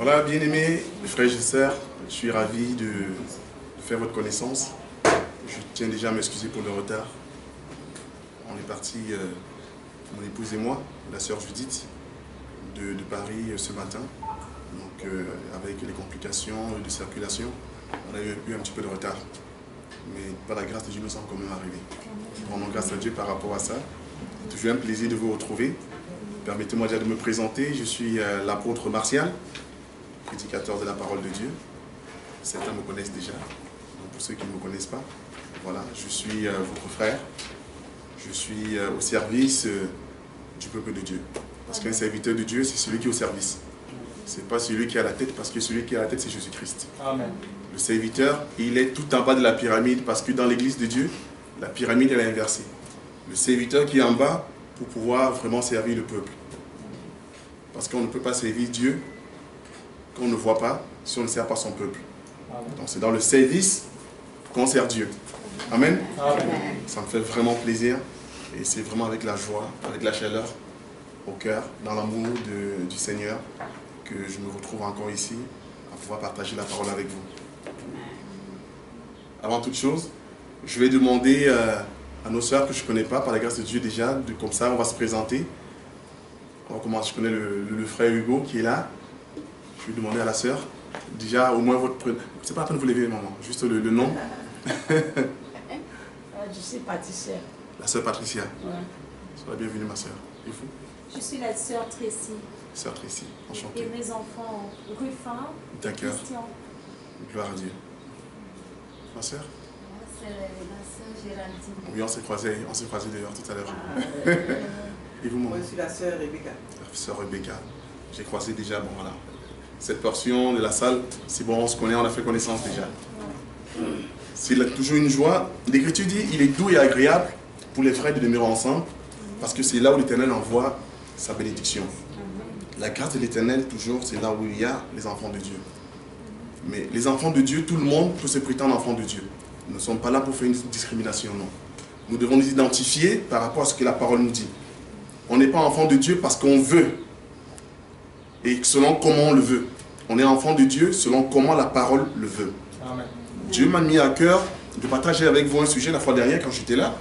Voilà, bien-aimés, frères et sœurs, je suis ravi de faire votre connaissance. Je tiens déjà à m'excuser pour le retard. On est parti, mon épouse et moi, la sœur Judith, de Paris ce matin. Donc, avec les complications de circulation, on a eu un petit peu de retard. Mais par la grâce de Dieu, nous sommes quand même arrivés. Rendons grâce à Dieu par rapport à ça. C'est toujours un plaisir de vous retrouver. Permettez-moi déjà de me présenter. Je suis l'apôtre Martial, prédicateur de la parole de Dieu. Certains me connaissent déjà. Donc pour ceux qui ne me connaissent pas, voilà, je suis votre frère. Je suis au service du peuple de Dieu. Parce qu'un serviteur de Dieu, c'est celui qui est au service. Ce n'est pas celui qui a la tête, parce que celui qui a la tête, c'est Jésus-Christ. Amen. Le serviteur, il est tout en bas de la pyramide, parce que dans l'église de Dieu, la pyramide elle est inversée. Le serviteur qui est en bas, pour pouvoir vraiment servir le peuple. Parce qu'on ne peut pas servir Dieu qu'on ne voit pas si on ne sert pas son peuple. Donc c'est dans le service qu'on sert Dieu. Amen. Amen. Ça me fait vraiment plaisir et c'est vraiment avec la joie, avec la chaleur au cœur, dans l'amour du Seigneur que je me retrouve encore ici à pouvoir partager la parole avec vous. Avant toute chose, je vais demander à nos sœurs que je ne connais pas, par la grâce de Dieu déjà, comme ça on va se présenter. On va commencer, je connais le frère Hugo qui est là. Je vais demander à la sœur, déjà au moins votre prénom. C'est pas la peine de vous lever, maman, juste le nom. Je suis Patricia. La sœur Patricia. Ouais. Sois la bienvenue, ma sœur. Et vous? Je suis la sœur Tracy. Sœur Tracy, enchantée. Et mes enfants, Ruffin, Christian. Gloire à Dieu. Ma sœur? Moi, c'est la sœur Géraldine. Oui, on s'est croisés d'ailleurs tout à l'heure. Et vous, maman? Moi, je suis la sœur Rebecca. La sœur Rebecca. J'ai croisé déjà, bon voilà. Cette portion de la salle, c'est bon, on se connaît, on a fait connaissance déjà. C'est toujours une joie. L'Écriture dit, il est doux et agréable pour les frères de demeurer ensemble, parce que c'est là où l'Éternel envoie sa bénédiction. La grâce de l'Éternel, toujours, c'est là où il y a les enfants de Dieu. Mais les enfants de Dieu, tout le monde peut se prétendre enfant de Dieu. Nous ne sommes pas là pour faire une discrimination, non. Nous devons nous identifier par rapport à ce que la parole nous dit. On n'est pas enfant de Dieu parce qu'on veut, et selon comment on le veut. On est enfant de Dieu selon comment la parole le veut. Amen. Dieu m'a mis à cœur de partager avec vous un sujet la fois dernière quand j'étais là.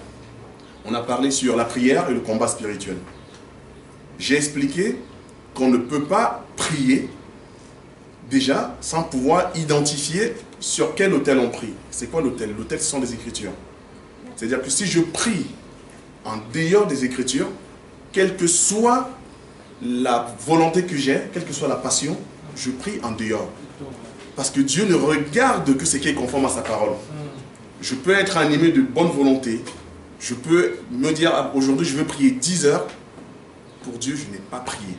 On a parlé sur la prière et le combat spirituel. J'ai expliqué qu'on ne peut pas prier déjà sans pouvoir identifier sur quel autel on prie. C'est quoi l'autel? L'autel, ce sont les Écritures. C'est-à-dire que si je prie en dehors des Écritures, quelle que soit la volonté que j'ai, quelle que soit la passion, je prie en dehors. Parce que Dieu ne regarde que ce qui est conforme à sa parole. Je peux être animé de bonne volonté. Je peux me dire, aujourd'hui je veux prier 10 heures. Pour Dieu, je n'ai pas prié.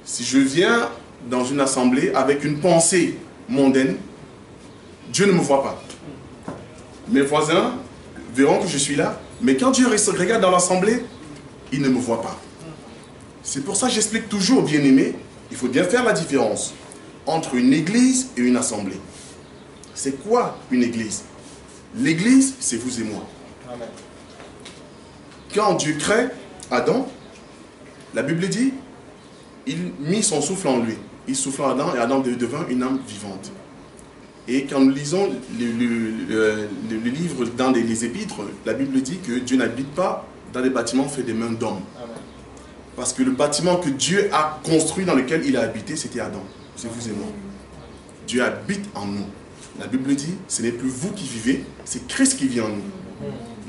Si je viens dans une assemblée avec une pensée mondaine, Dieu ne me voit pas. Mes voisins verront que je suis là, mais quand Dieu regarde dans l'assemblée, il ne me voit pas. C'est pour ça que j'explique toujours, bien-aimés, il faut bien faire la différence entre une église et une assemblée. C'est quoi une église? L'église, c'est vous et moi. Amen. Quand Dieu crée Adam, la Bible dit, il mit son souffle en lui. Il souffla en Adam et Adam devint une âme vivante. Et quand nous lisons le livre dans les épîtres, la Bible dit que Dieu n'habite pas dans des bâtiments faits des mains d'hommes. Parce que le bâtiment que Dieu a construit, dans lequel il a habité, c'était Adam. C'est vous et moi. Dieu habite en nous. La Bible dit, ce n'est plus vous qui vivez, c'est Christ qui vit en nous.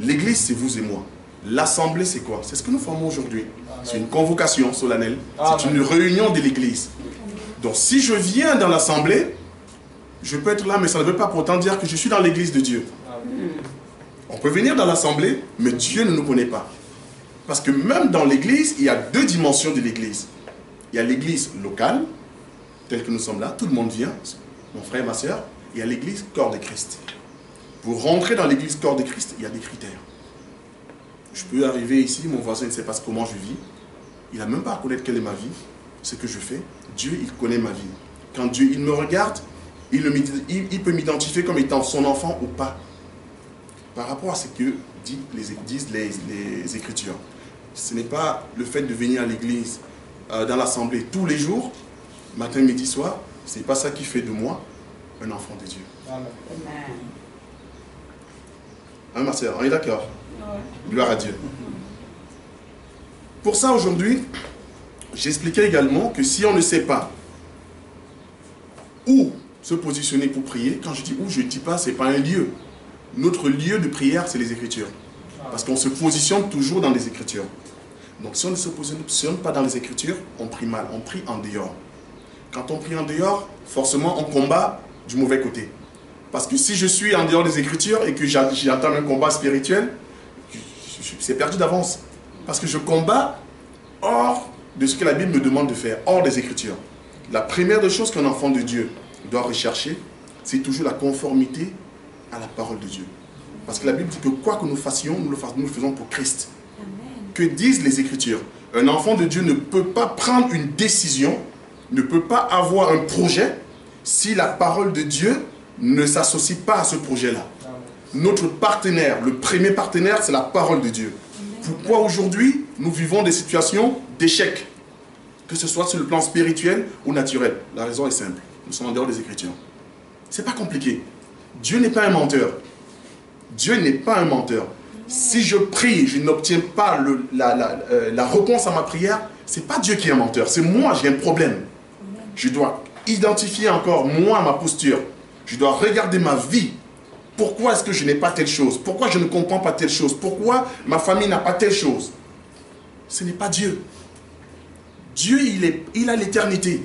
L'église, c'est vous et moi. L'assemblée, c'est quoi? C'est ce que nous formons aujourd'hui. C'est une convocation solennelle. C'est une réunion de l'église. Donc, si je viens dans l'assemblée, je peux être là, mais ça ne veut pas pour autant dire que je suis dans l'église de Dieu. On peut venir dans l'assemblée, mais Dieu ne nous connaît pas. Parce que même dans l'église, il y a deux dimensions de l'église. Il y a l'église locale, telle que nous sommes là, tout le monde vient, mon frère, ma soeur. Il y a l'église corps de Christ. Pour rentrer dans l'église corps de Christ, il y a des critères. Je peux arriver ici, mon voisin ne sait pas comment je vis. Il n'a même pas à connaître quelle est ma vie, ce que je fais. Dieu, il connaît ma vie. Quand Dieu, il me regarde, il peut m'identifier comme étant son enfant ou pas. Par rapport à ce que disent les Écritures. Ce n'est pas le fait de venir à l'église, dans l'assemblée tous les jours, matin, midi, soir, ce n'est pas ça qui fait de moi un enfant de Dieu. Amen. Hein, ma soeur, on est d'accord? Gloire à Dieu. Pour ça, aujourd'hui, j'expliquais également que si on ne sait pas où se positionner pour prier, quand je dis où, je ne dis pas, ce n'est pas un lieu. Notre lieu de prière, c'est les Écritures. Parce qu'on se positionne toujours dans les Écritures. Donc si on ne se positionne pas dans les Écritures, on prie mal, on prie en dehors. Quand on prie en dehors, forcément, on combat du mauvais côté. Parce que si je suis en dehors des Écritures et que j'attends un combat spirituel, c'est perdu d'avance. Parce que je combats hors de ce que la Bible me demande de faire, hors des Écritures. La première des choses qu'un enfant de Dieu doit rechercher, c'est toujours la conformité à la parole de Dieu. Parce que la Bible dit que quoi que nous fassions, nous le faisons pour Christ. Amen. Que disent les Écritures? Un enfant de Dieu ne peut pas prendre une décision, ne peut pas avoir un projet, si la parole de Dieu ne s'associe pas à ce projet-là. Notre partenaire, le premier partenaire, c'est la parole de Dieu. Pourquoi aujourd'hui, nous vivons des situations d'échec? Que ce soit sur le plan spirituel ou naturel. La raison est simple. Nous sommes en dehors des Écritures. Ce n'est pas compliqué. Dieu n'est pas un menteur. Dieu n'est pas un menteur. Si je prie, je n'obtiens pas la réponse à ma prière, ce n'est pas Dieu qui est un menteur. C'est moi, j'ai un problème. Je dois identifier encore, moi, ma posture. Je dois regarder ma vie. Pourquoi est-ce que je n'ai pas telle chose? Pourquoi je ne comprends pas telle chose? Pourquoi ma famille n'a pas telle chose? Ce n'est pas Dieu. Dieu, il a l'éternité.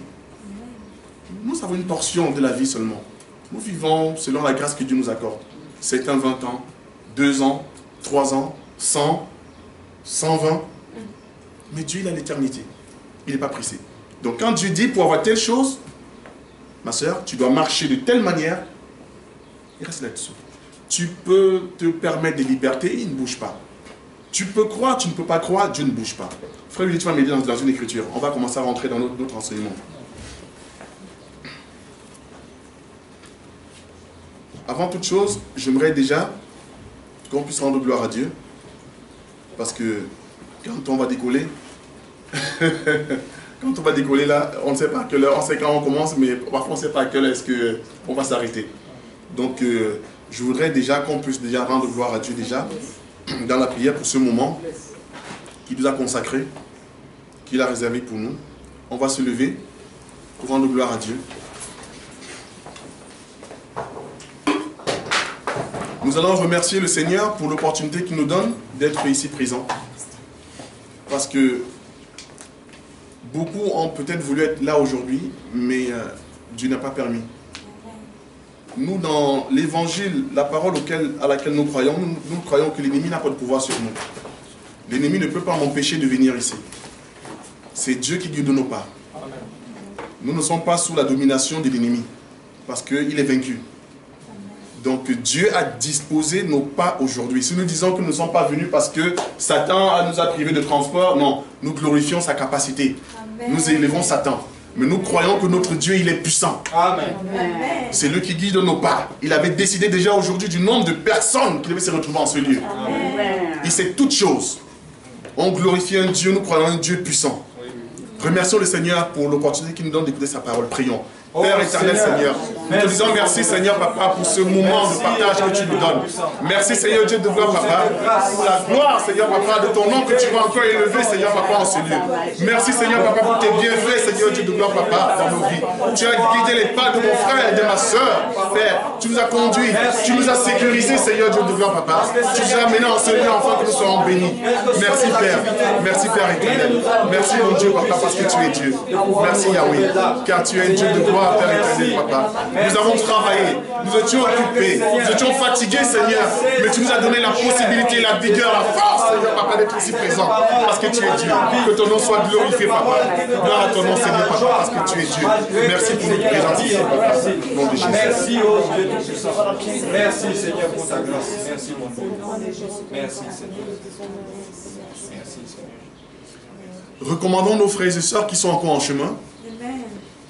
Nous avons une portion de la vie seulement. Nous vivons selon la grâce que Dieu nous accorde. Certains 20 ans, 2 ans, 3 ans, 100, 120. Mais Dieu, il a l'éternité. Il n'est pas pressé. Donc quand Dieu dit pour avoir telle chose, ma soeur, tu dois marcher de telle manière, il reste là-dessus. Tu peux te permettre des libertés, il ne bouge pas. Tu peux croire, tu ne peux pas croire, Dieu ne bouge pas. Frère, tu vas m'aider dans une écriture. On va commencer à rentrer dans notre enseignement. Avant toute chose, j'aimerais déjà qu'on puisse rendre gloire à Dieu. Parce que quand on va décoller, quand on va décoller là, on ne sait pas à quelle heure, on sait quand on commence, mais parfois on ne sait pas à quelle heure est-ce qu'on va s'arrêter. Donc je voudrais déjà qu'on puisse déjà rendre gloire à Dieu déjà dans la prière pour ce moment qu'il nous a consacré, qu'il a réservé pour nous. On va se lever pour rendre gloire à Dieu. Nous allons remercier le Seigneur pour l'opportunité qu'il nous donne d'être ici présents. Parce que beaucoup ont peut-être voulu être là aujourd'hui, mais Dieu n'a pas permis. Nous, dans l'évangile, la parole à laquelle nous croyons, nous croyons que l'ennemi n'a pas de pouvoir sur nous. L'ennemi ne peut pas m'empêcher de venir ici. C'est Dieu qui guide nos pas. Nous ne sommes pas sous la domination de l'ennemi, parce qu'il est vaincu. Donc Dieu a disposé nos pas aujourd'hui. Si nous disons que nous ne sommes pas venus parce que Satan nous a privés de transport, non, nous glorifions sa capacité. Amen. Nous élevons Satan. Mais nous croyons que notre Dieu, il est puissant. Amen. C'est lui qui guide nos pas. Il avait décidé déjà aujourd'hui du nombre de personnes qui devaient se retrouver en ce lieu. Amen. Il sait toutes choses. On glorifie un Dieu, nous croyons un Dieu puissant. Remercions le Seigneur pour l'opportunité qu'il nous donne d'écouter sa parole. Prions. Père éternel Seigneur, nous te disons merci Seigneur Papa pour ce moment de partage que tu nous donnes. Merci Seigneur Dieu de gloire Papa, pour la gloire Seigneur Papa de ton nom que tu vas encore élever Seigneur Papa en ce lieu. Merci Seigneur Papa pour tes bienfaits Seigneur Dieu de gloire Papa dans nos vies. Tu as guidé les pas de mon frère et de ma soeur, Père. Tu nous as conduits, tu nous as sécurisés Seigneur Dieu de gloire Papa. Tu nous as amenés en ce lieu afin que nous soyons bénis. Merci Père, merci Père éternel. Merci mon Dieu Papa parce que tu es Dieu. Merci Yahweh, car tu es un Dieu de gloire. Père éternel, Papa. Nous avons travaillé, nous étions occupés, nous étions fatigués, Seigneur, mais tu nous as donné la possibilité, la vigueur, la force, Seigneur, Papa, d'être ici présent, parce que tu es Dieu. Que ton nom soit glorifié, Papa. Gloire à ton nom, Seigneur, Papa, parce que tu es Dieu. Merci pour notre présence ici, Papa. Au nom de Jésus. Merci, oh Dieu Tout-Puissant. Merci, Seigneur, pour ta grâce. Merci, mon Dieu. Merci, Seigneur. Merci, Seigneur. Recommandons nos frères et sœurs qui sont encore en chemin,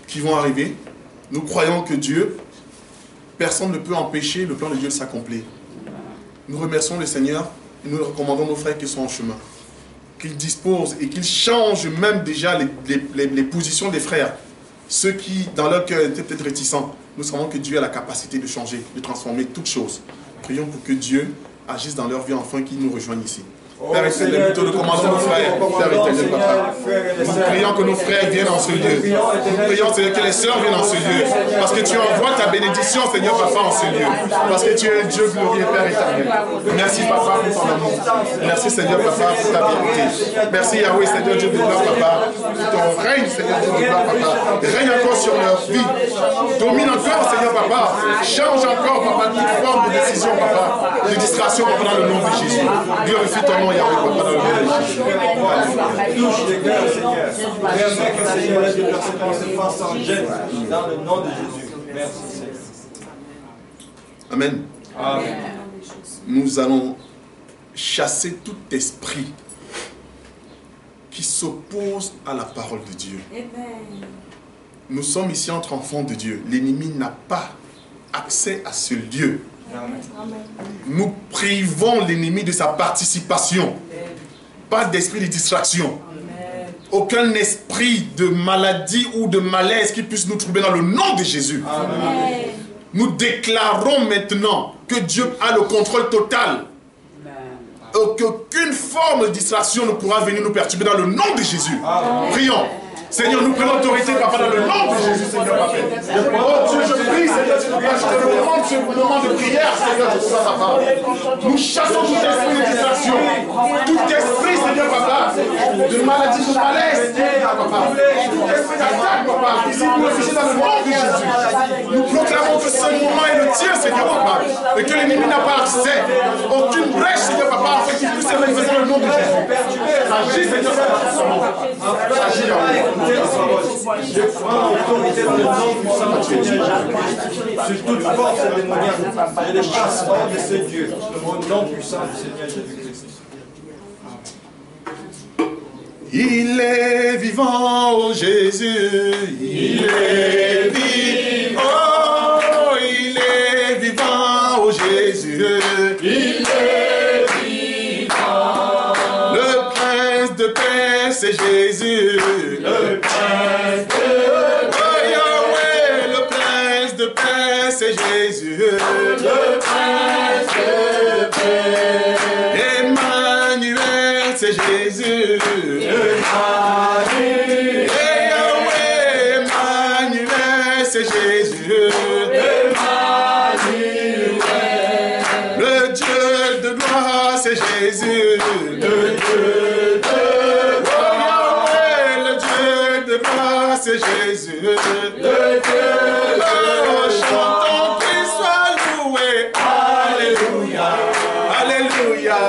qui vont arriver. Nous croyons que Dieu, personne ne peut empêcher le plan de Dieu de s'accomplir. Nous remercions le Seigneur et nous recommandons nos frères qui sont en chemin. Qu'ils disposent et qu'ils changent même déjà les positions des frères. Ceux qui, dans leur cœur, étaient peut-être réticents, nous savons que Dieu a la capacité de changer, de transformer toutes choses. Prions pour que Dieu agisse dans leur vie, enfin qu'ils nous rejoignent ici. Père éternel, nous te recommandons nos frères, Père éternel, Papa. Nous prions que nos frères viennent en ce lieu. Nous prions, Seigneur, que les sœurs viennent en ce lieu. Parce que tu envoies ta bénédiction, Seigneur, Papa, en ce lieu. Parce que tu es un Dieu glorieux, Père éternel. Merci, Papa, pour ton amour. Merci, Seigneur, Papa, pour ta vérité. Merci, Yahweh, Seigneur, Dieu de gloire, Papa, pour ton règne, Seigneur, Dieu de gloire, Papa. Règne encore sur leur vie. Domine encore, Seigneur, Papa. Change encore, Papa, toute forme de décision, Papa. De distraction, Papa, dans le nom de Jésus. Glorifie ton nom, Yahweh, Papa, dans le nom de Jésus. Touche les cœurs, Seigneur. Permets que, Seigneur, la génération se fasse en gêne dans le nom de Jésus. Merci, Seigneur. Amen. Amen. Nous allons chasser tout esprit qui s'oppose à la parole de Dieu. Nous sommes ici entre enfants de Dieu. L'ennemi n'a pas accès à ce lieu. Nous privons l'ennemi de sa participation. Pas d'esprit de distraction. Aucun esprit de maladie ou de malaise qui puisse nous troubler dans le nom de Jésus. Amen. Nous déclarons maintenant que Dieu a le contrôle total. Qu'aucune forme de distraction ne pourra venir nous perturber dans le nom de Jésus. Amen. Prions. Seigneur, nous prenons autorité, Papa, dans le nom de Jésus, Seigneur, Papa. Oh Dieu, je prie, Seigneur, je te demande ce moment de prière, Seigneur, Papa. Nous chassons tout esprit de distraction, tout esprit, Seigneur, Papa, de maladie, de malaise, Papa, tout esprit d'attaque, Papa, ici nous réfléchissons dans le nom de Jésus. Nous proclamons que ce moment est le tien, Seigneur, Papa, et que l'ennemi n'a pas accès, aucune brèche, Seigneur, Papa, afin qu'il puisse se manifester dans le nom de Jésus. Agis, Seigneur, agis, je prends l'autorité dans le nom puissant de Seigneur Jésus-Christ sur toute force démoniaque. Je les chasse hors de ce Dieu au nom puissant du Seigneur Jésus-Christ. Il est vivant, oh Jésus, il est vivant, oh, il est vivant, oh Jésus, il est vivant. Le prince de paix, c'est Jésus. Le prince de paix, oh Yahweh, le prince de paix, c'est Jésus. Le prince de paix, Emmanuel, c'est Jésus. Emmanuel, Yahweh, Emmanuel, c'est Jésus. Emmanuel, le Dieu de gloire, c'est Jésus. Le Dieu de gloire, le Dieu de gloire, c'est Jésus. Le Dieu de gloire, chantons qu'il soit loué. Alléluia, Alléluia.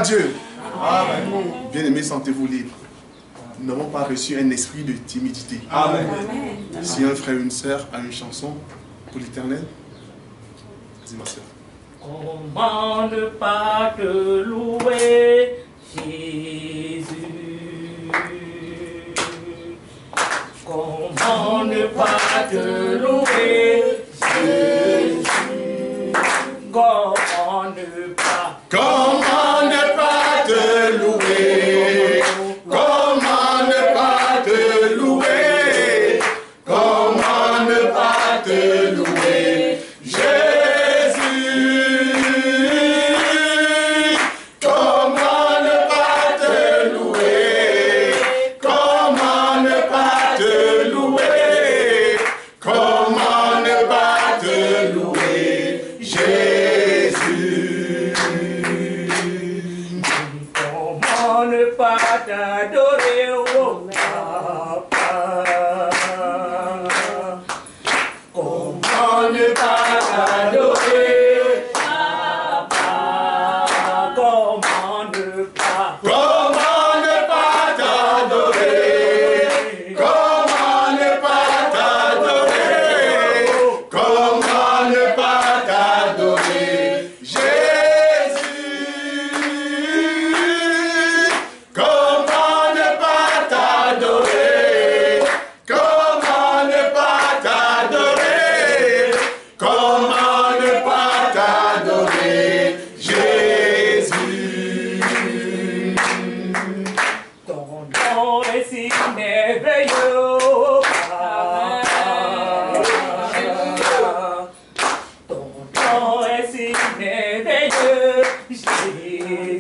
Dieu. Amen. Bien-aimés, sentez-vous libres. Nous n'avons pas reçu un esprit de timidité. Amen. Si un frère ou une sœur a une chanson pour l'Éternel, vas-y ma sœur. Comment ne pas te louer, Jésus? Comment ne pas te louer, Jésus? Comment ne pas? Comment ne pas te louer? Comment ne pas te louer? Comment ne pas te louer? Jésus, comment ne pas te louer? Comment ne pas te louer? Comment ne pas te louer? Jésus. Comment ne pas t'adorer, oh Papa? Comment ne pas t'adorer, Papa? Comment ne pas? Comment ne pas t'adorer? Comment ne pas t'adorer? Comment ne pas t'adorer? Jésus. Comment ne pas t'adorer? Comment ne pas t'adorer? Comment ne pas t'adorer? Jésus. Ton nom est si merveilleux, oh Papa. Ton nom est si merveilleux, Jésus.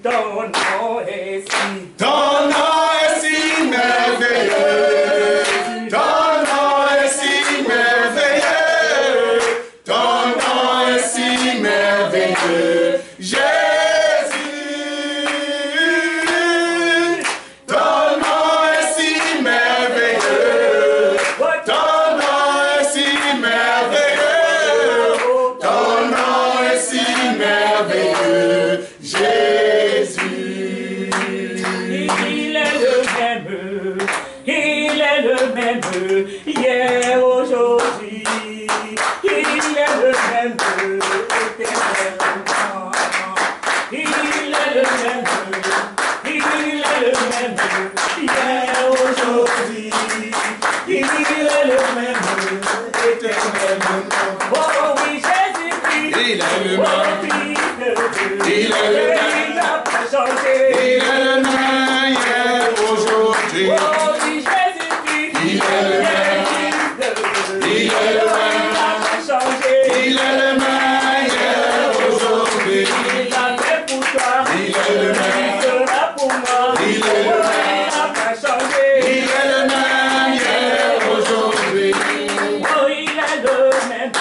Ton nom est si... Ton nom est si merveilleux. Ton nom est si merveilleux. Ton nom est si merveilleux. Jésus. Ton nom est si merveilleux. Ton nom est si merveilleux. Ton nom est si merveilleux. Jésus. Il est le même, hier, aujourd'hui. Il est le même, éternellement. Il est le même, hier, aujourd'hui. Il est le même, éternellement. Oh oui, Jésus-Christ. Il est le même. Oh, Fils de Dieu. Il est le même. Il n'a pas changé. Il est le même hier, aujourd'hui. Oh oui, Jésus-Christ. Il est le même. Il est le même. Il n'a pas changé. Il est le même hier, aujourd'hui. Il l'a fait pour toi. Il est le même. Il sera pour moi. Il est le même. Il n'a pas changé. Il est le même hier, aujourd'hui. Oh, il est le même.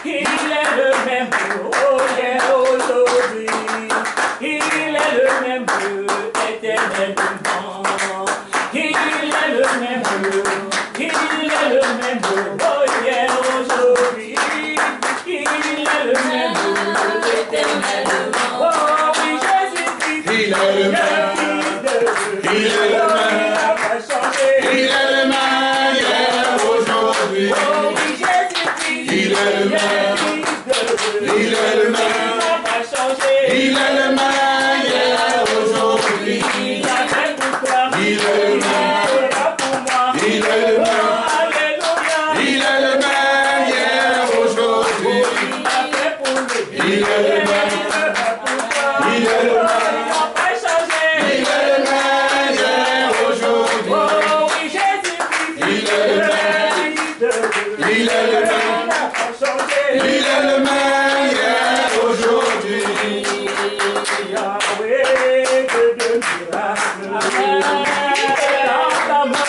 Il est le même. Oh, yeah, aujourd'hui. Il est le même. Éternellement. Il est le même. Il est le même. Oh, yeah, aujourd'hui. Il est le même. Éternellement. Oh, oui, Jésus-Christ. Il est le même. Il est le même. Il n'a pas changé. Il est le même hier, aujourd'hui. Oh oui, Jésus-Christ. Il est le même. Il est le même. Il n'a pas changé. Il est le même hier, aujourd'hui. Il a fait pour toi. Il est le même. Il sera pour moi. Il est le même. Alléluia. Il est le même hier, aujourd'hui. Il a fait pour lui. Il est le même. Il sera pour toi. Il est le même. Il n'a pas changé. Il est le même hier, aujourd'hui. Oh oui, Jésus-Christ. Il est le même. Il est le même. Il n'a pas changé. Il est le même hier, aujourd'hui. Yahweh, Dieu de miracle. Dans ta main,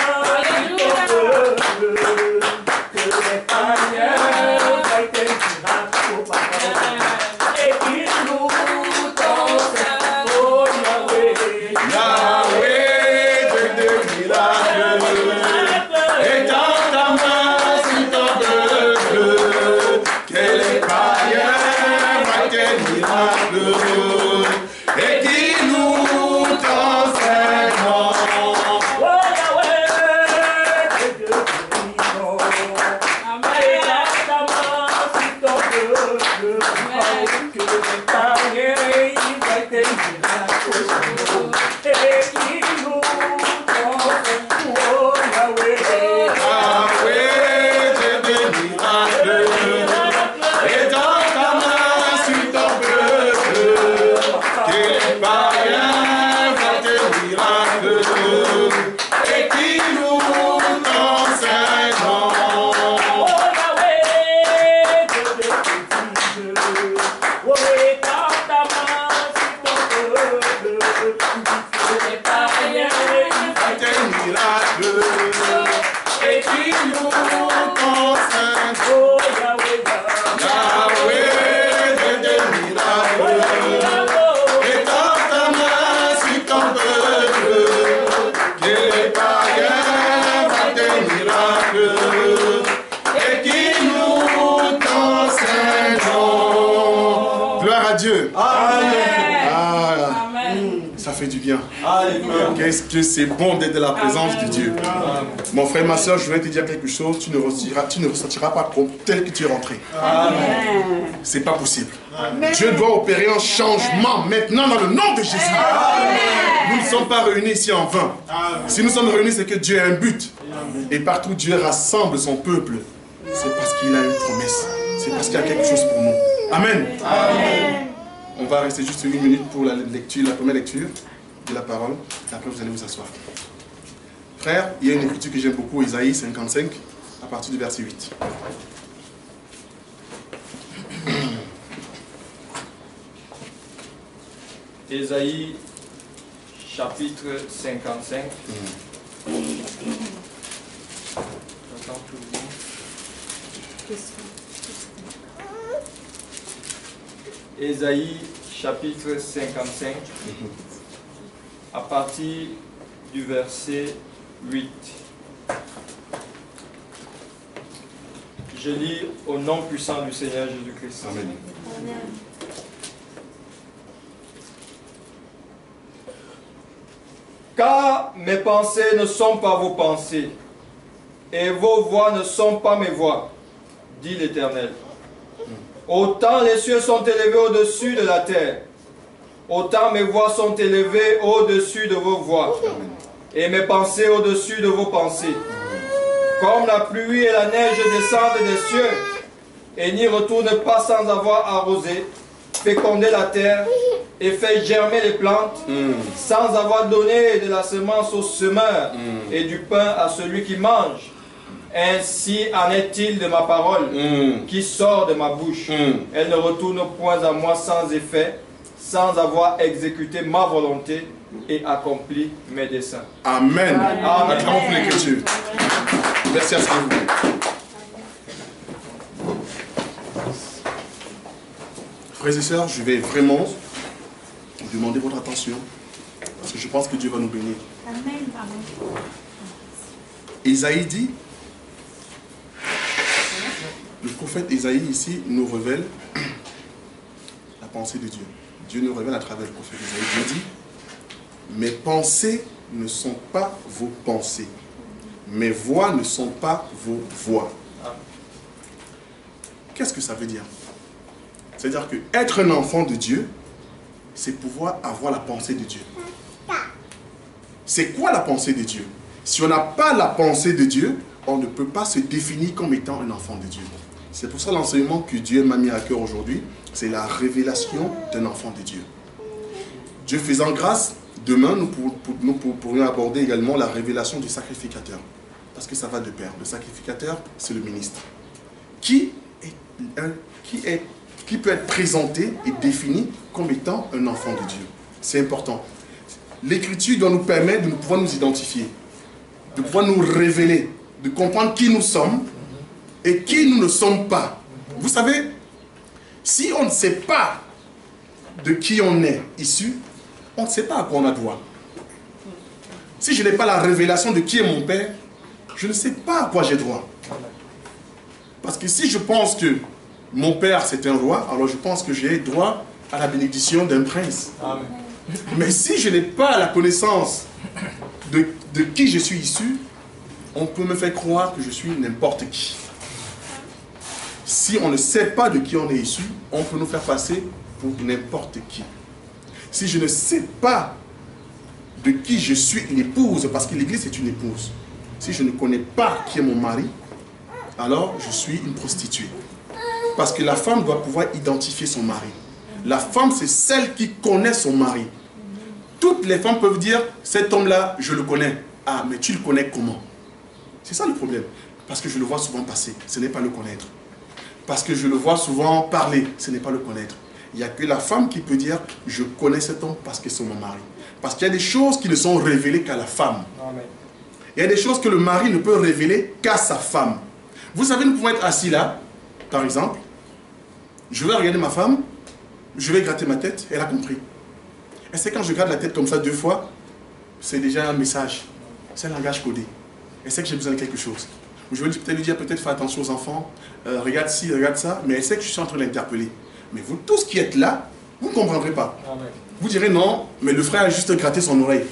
que les païens fassent des miracles au Papa. Et qu'ils louent ton sein, oh Yahweh. Yahweh, Dieu de miracle. Et dans ta main, sur ton peuple, que les païens Dieu. Amen. Ah, Amen. ça fait du bien. Alléluia. Qu'est-ce que c'est bon d'être dans la présence de Dieu. Amen. Mon frère, ma soeur, je vais te dire quelque chose. Tu ne ressentiras pas tel que tu es rentré. Amen. C'est pas possible. Dieu doit opérer un changement maintenant dans le nom de Jésus. Nous ne sommes pas réunis ici en vain. Si nous sommes réunis, c'est que Dieu a un but. Et partout Dieu rassemble son peuple, c'est parce qu'il a une promesse. C'est parce qu'il y a quelque chose pour nous. Amen. Amen. On va rester juste une minute pour la lecture, la première lecture de la parole. Et après, vous allez vous asseoir. Frère, il y a une écriture que j'aime beaucoup, Isaïe 55, à partir du verset 8. Ésaïe, chapitre 55. J'entends tout le monde. Ésaïe, chapitre 55, à partir du verset 8. Je lis au nom puissant du Seigneur Jésus-Christ. Amen. Car mes pensées ne sont pas vos pensées, et vos voix ne sont pas mes voix, dit l'Éternel. Autant les cieux sont élevés au-dessus de la terre, autant mes voix sont élevées au-dessus de vos voix, et mes pensées au-dessus de vos pensées. Comme la pluie et la neige descendent des cieux, et n'y retournent pas sans avoir arrosé, fécondé la terre, et fait germer les plantes, sans avoir donné de la semence au semeur, et du pain à celui qui mange. Ainsi en est-il de ma parole, qui sort de ma bouche. Elle ne retourne point à moi sans effet, sans avoir exécuté ma volonté et accompli mes desseins. Amen. Amen. Acclamons pour l'écriture. Merci à vous. Frères et sœurs, je vais vraiment vous demander votre attention, parce que je pense que Dieu va nous bénir. Amen. Isaïe dit, le prophète Isaïe ici nous révèle la pensée de Dieu. Dieu nous révèle à travers le prophète Isaïe. Dieu dit, mes pensées ne sont pas vos pensées, mes voix ne sont pas vos voix. Qu'est-ce que ça veut dire? C'est-à-dire que être un enfant de Dieu, c'est pouvoir avoir la pensée de Dieu. C'est quoi la pensée de Dieu? Si on n'a pas la pensée de Dieu, on ne peut pas se définir comme étant un enfant de Dieu. C'est pour ça l'enseignement que Dieu m'a mis à cœur aujourd'hui, c'est la révélation d'un enfant de Dieu. Dieu faisant grâce, demain nous pourrions aborder également la révélation du sacrificateur. Parce que ça va de pair. Le sacrificateur, c'est le ministre. Qui peut être présenté et défini comme étant un enfant de Dieu. C'est important. L'Écriture doit nous permettre de pouvoir nous identifier, de pouvoir nous révéler, de comprendre qui nous sommes et qui nous ne sommes pas. Vous savez, si on ne sait pas de qui on est issu, on ne sait pas à quoi on a droit. Si je n'ai pas la révélation de qui est mon père, je ne sais pas à quoi j'ai droit. Parce que si je pense que mon père c'est un roi, alors je pense que j'ai droit à la bénédiction d'un prince. Amen. Mais si je n'ai pas la connaissance de qui je suis issu, on peut me faire croire que je suis n'importe qui. Si on ne sait pas de qui on est issu, on peut nous faire passer pour n'importe qui. Si je ne sais pas de qui je suis une épouse, parce que l'Église est une épouse, si je ne connais pas qui est mon mari, alors je suis une prostituée. Parce que la femme doit pouvoir identifier son mari. La femme, c'est celle qui connaît son mari. Toutes les femmes peuvent dire, cet homme-là, je le connais. Ah, mais tu le connais comment? C'est ça le problème. Parce que je le vois souvent passer, ce n'est pas le connaître. Parce que je le vois souvent parler, ce n'est pas le connaître. Il n'y a que la femme qui peut dire, je connais cet homme parce que c'est mon mari. Parce qu'il y a des choses qui ne sont révélées qu'à la femme. Amen. Il y a des choses que le mari ne peut révéler qu'à sa femme. Vous savez, nous pouvons être assis là, par exemple, je vais regarder ma femme, je vais gratter ma tête, elle a compris. Et c'est quand je gratte la tête comme ça 2 fois, c'est déjà un message. C'est un langage codé. Elle sait que j'ai besoin de quelque chose. Je vais peut-être lui dire, peut-être fais attention aux enfants, regarde ci, regarde ça, mais elle sait que je suis en train de l'interpeller. Mais vous tous qui êtes là, Vous ne comprendrez pas. Amen. Vous direz non, mais le frère a juste gratté son oreille.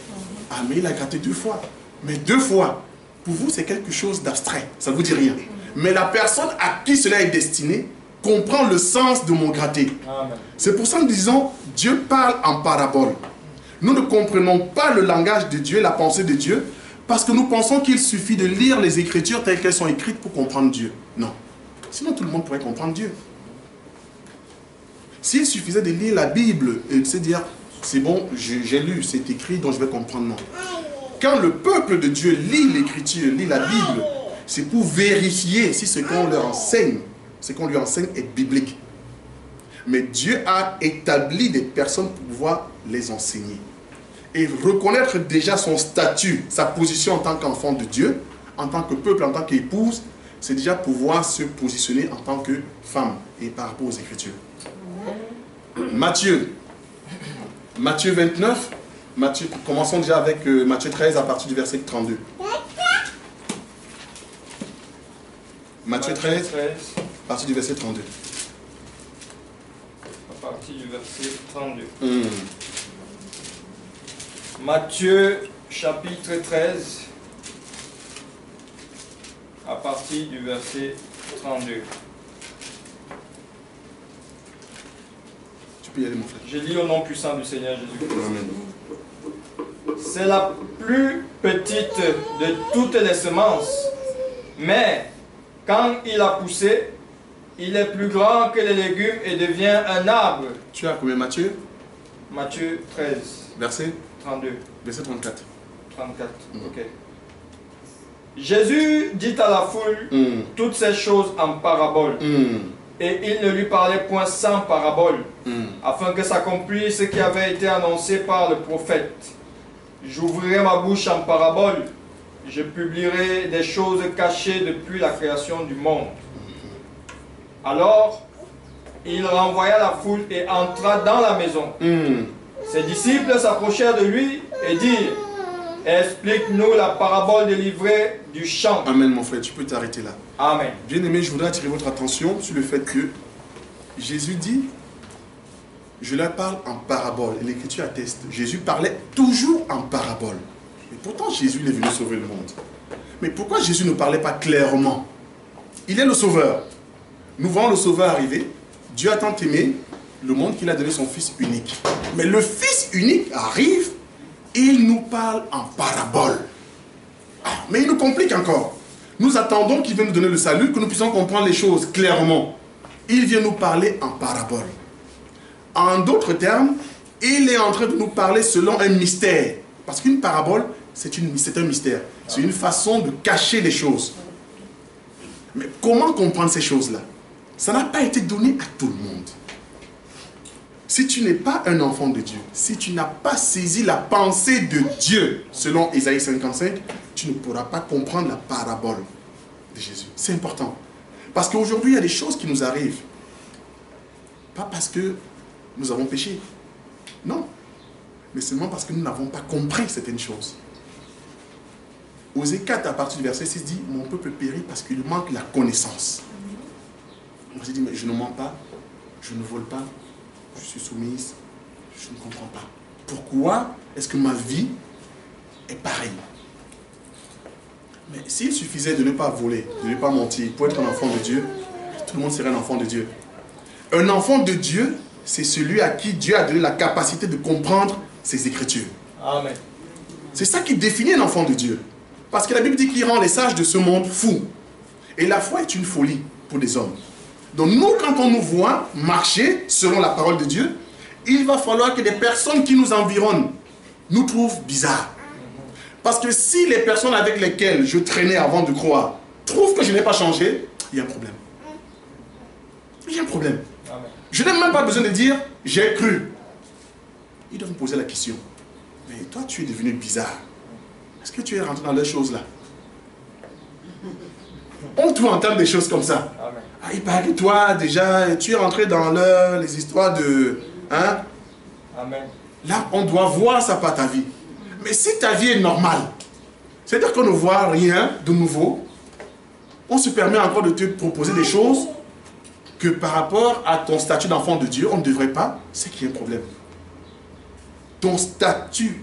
Ah, mais il a gratté 2 fois. Mais 2 fois, pour vous, c'est quelque chose d'abstrait. Ça ne vous dit rien. Mais la personne à qui cela est destiné comprend le sens de mon gratté. C'est pour ça que nous disons, Dieu parle en parabole. Nous ne comprenons pas le langage de Dieu, la pensée de Dieu, parce que nous pensons qu'il suffit de lire les Écritures telles qu'elles sont écrites pour comprendre Dieu. Non. Sinon, tout le monde pourrait comprendre Dieu. S'il suffisait de lire la Bible et de se dire, c'est bon, j'ai lu, c'est écrit, donc je vais comprendre. Non. Quand le peuple de Dieu lit l'Écriture, lit la Bible, c'est pour vérifier si ce qu'on leur enseigne, ce qu'on lui enseigne est biblique. Mais Dieu a établi des personnes pour pouvoir les enseigner. Et reconnaître déjà son statut, sa position en tant qu'enfant de Dieu, en tant que peuple, en tant qu'épouse, c'est déjà pouvoir se positionner en tant que femme et par rapport aux Écritures. Matthieu 29, commençons déjà avec Matthieu 13 à partir du verset 32. Matthieu 13, à partir du verset 32. À partir du verset 32. Matthieu chapitre 13, à partir du verset 32. Tu peux y aller, mon frère. Je lis au nom puissant du Seigneur Jésus-Christ. C'est la plus petite de toutes les semences, mais quand il a poussé, il est plus grand que les légumes et devient un arbre. Tu as combien, Matthieu? Matthieu 13. Verset 32. Verset 34. 34, ok. Jésus dit à la foule toutes ces choses en parabole. Et il ne lui parlait point sans parabole, afin que s'accomplisse ce qui avait été annoncé par le prophète. J'ouvrirai ma bouche en parabole, je publierai des choses cachées depuis la création du monde. Alors, il renvoya la foule et entra dans la maison. Ses disciples s'approchèrent de lui et dirent, explique-nous la parabole délivrée du champ. Amen, mon frère, tu peux t'arrêter là. Amen. Bien aimé, je voudrais attirer votre attention sur le fait que Jésus dit, je leur parle en parabole. Et l'Écriture atteste, Jésus parlait toujours en parabole. Et pourtant, Jésus il est venu sauver le monde. Mais pourquoi Jésus ne parlait pas clairement? Il est le sauveur. Nous voyons le sauveur arriver. Dieu a tant aimé le monde qu'il a donné son Fils unique. Mais le Fils unique arrive et il nous parle en parabole. Mais il nous complique encore. Nous attendons qu'il vienne nous donner le salut, que nous puissions comprendre les choses clairement. Il vient nous parler en parabole. En d'autres termes, il est en train de nous parler selon un mystère. Parce qu'une parabole, c'est un mystère. C'est une façon de cacher les choses. Mais comment comprendre ces choses-là? Ça n'a pas été donné à tout le monde. Si tu n'es pas un enfant de Dieu, si tu n'as pas saisi la pensée de Dieu, selon Ésaïe 55, tu ne pourras pas comprendre la parabole de Jésus. C'est important. Parce qu'aujourd'hui, il y a des choses qui nous arrivent. Pas parce que nous avons péché. Non. Mais seulement parce que nous n'avons pas compris certaines choses. Osée 4, à partir du verset 6, dit, mon peuple périt parce qu'il manque la connaissance. On s'est dit, mais je ne mens pas, je ne vole pas, je suis soumise, je ne comprends pas. Pourquoi est-ce que ma vie est pareille? Mais s'il suffisait de ne pas voler, de ne pas mentir, pour être un enfant de Dieu, tout le monde serait un enfant de Dieu. Un enfant de Dieu, c'est celui à qui Dieu a donné la capacité de comprendre ses Écritures. Amen. C'est ça qui définit un enfant de Dieu. Parce que la Bible dit qu'il rend les sages de ce monde fous. Et la foi est une folie pour des hommes. Donc nous, quand on nous voit marcher selon la parole de Dieu, il va falloir que les personnes qui nous environnent nous trouvent bizarres. Parce que si les personnes avec lesquelles je traînais avant de croire trouvent que je n'ai pas changé, il y a un problème. Il y a un problème. Amen. Je n'ai même pas besoin de dire « j'ai cru ». Ils doivent me poser la question. Mais toi, tu es devenu bizarre. Est-ce que tu es rentré dans les choses là? On doit entendre des choses comme ça. Amen. Ah, il paraît que toi, déjà, tu es rentré dans les histoires de... Hein? Amen. Là, on doit voir ça par ta vie. Mais si ta vie est normale, c'est-à-dire qu'on ne voit rien de nouveau, on se permet encore de te proposer des choses, que par rapport à ton statut d'enfant de Dieu, on ne devrait pas, c'est qu'il y a un problème. Ton statut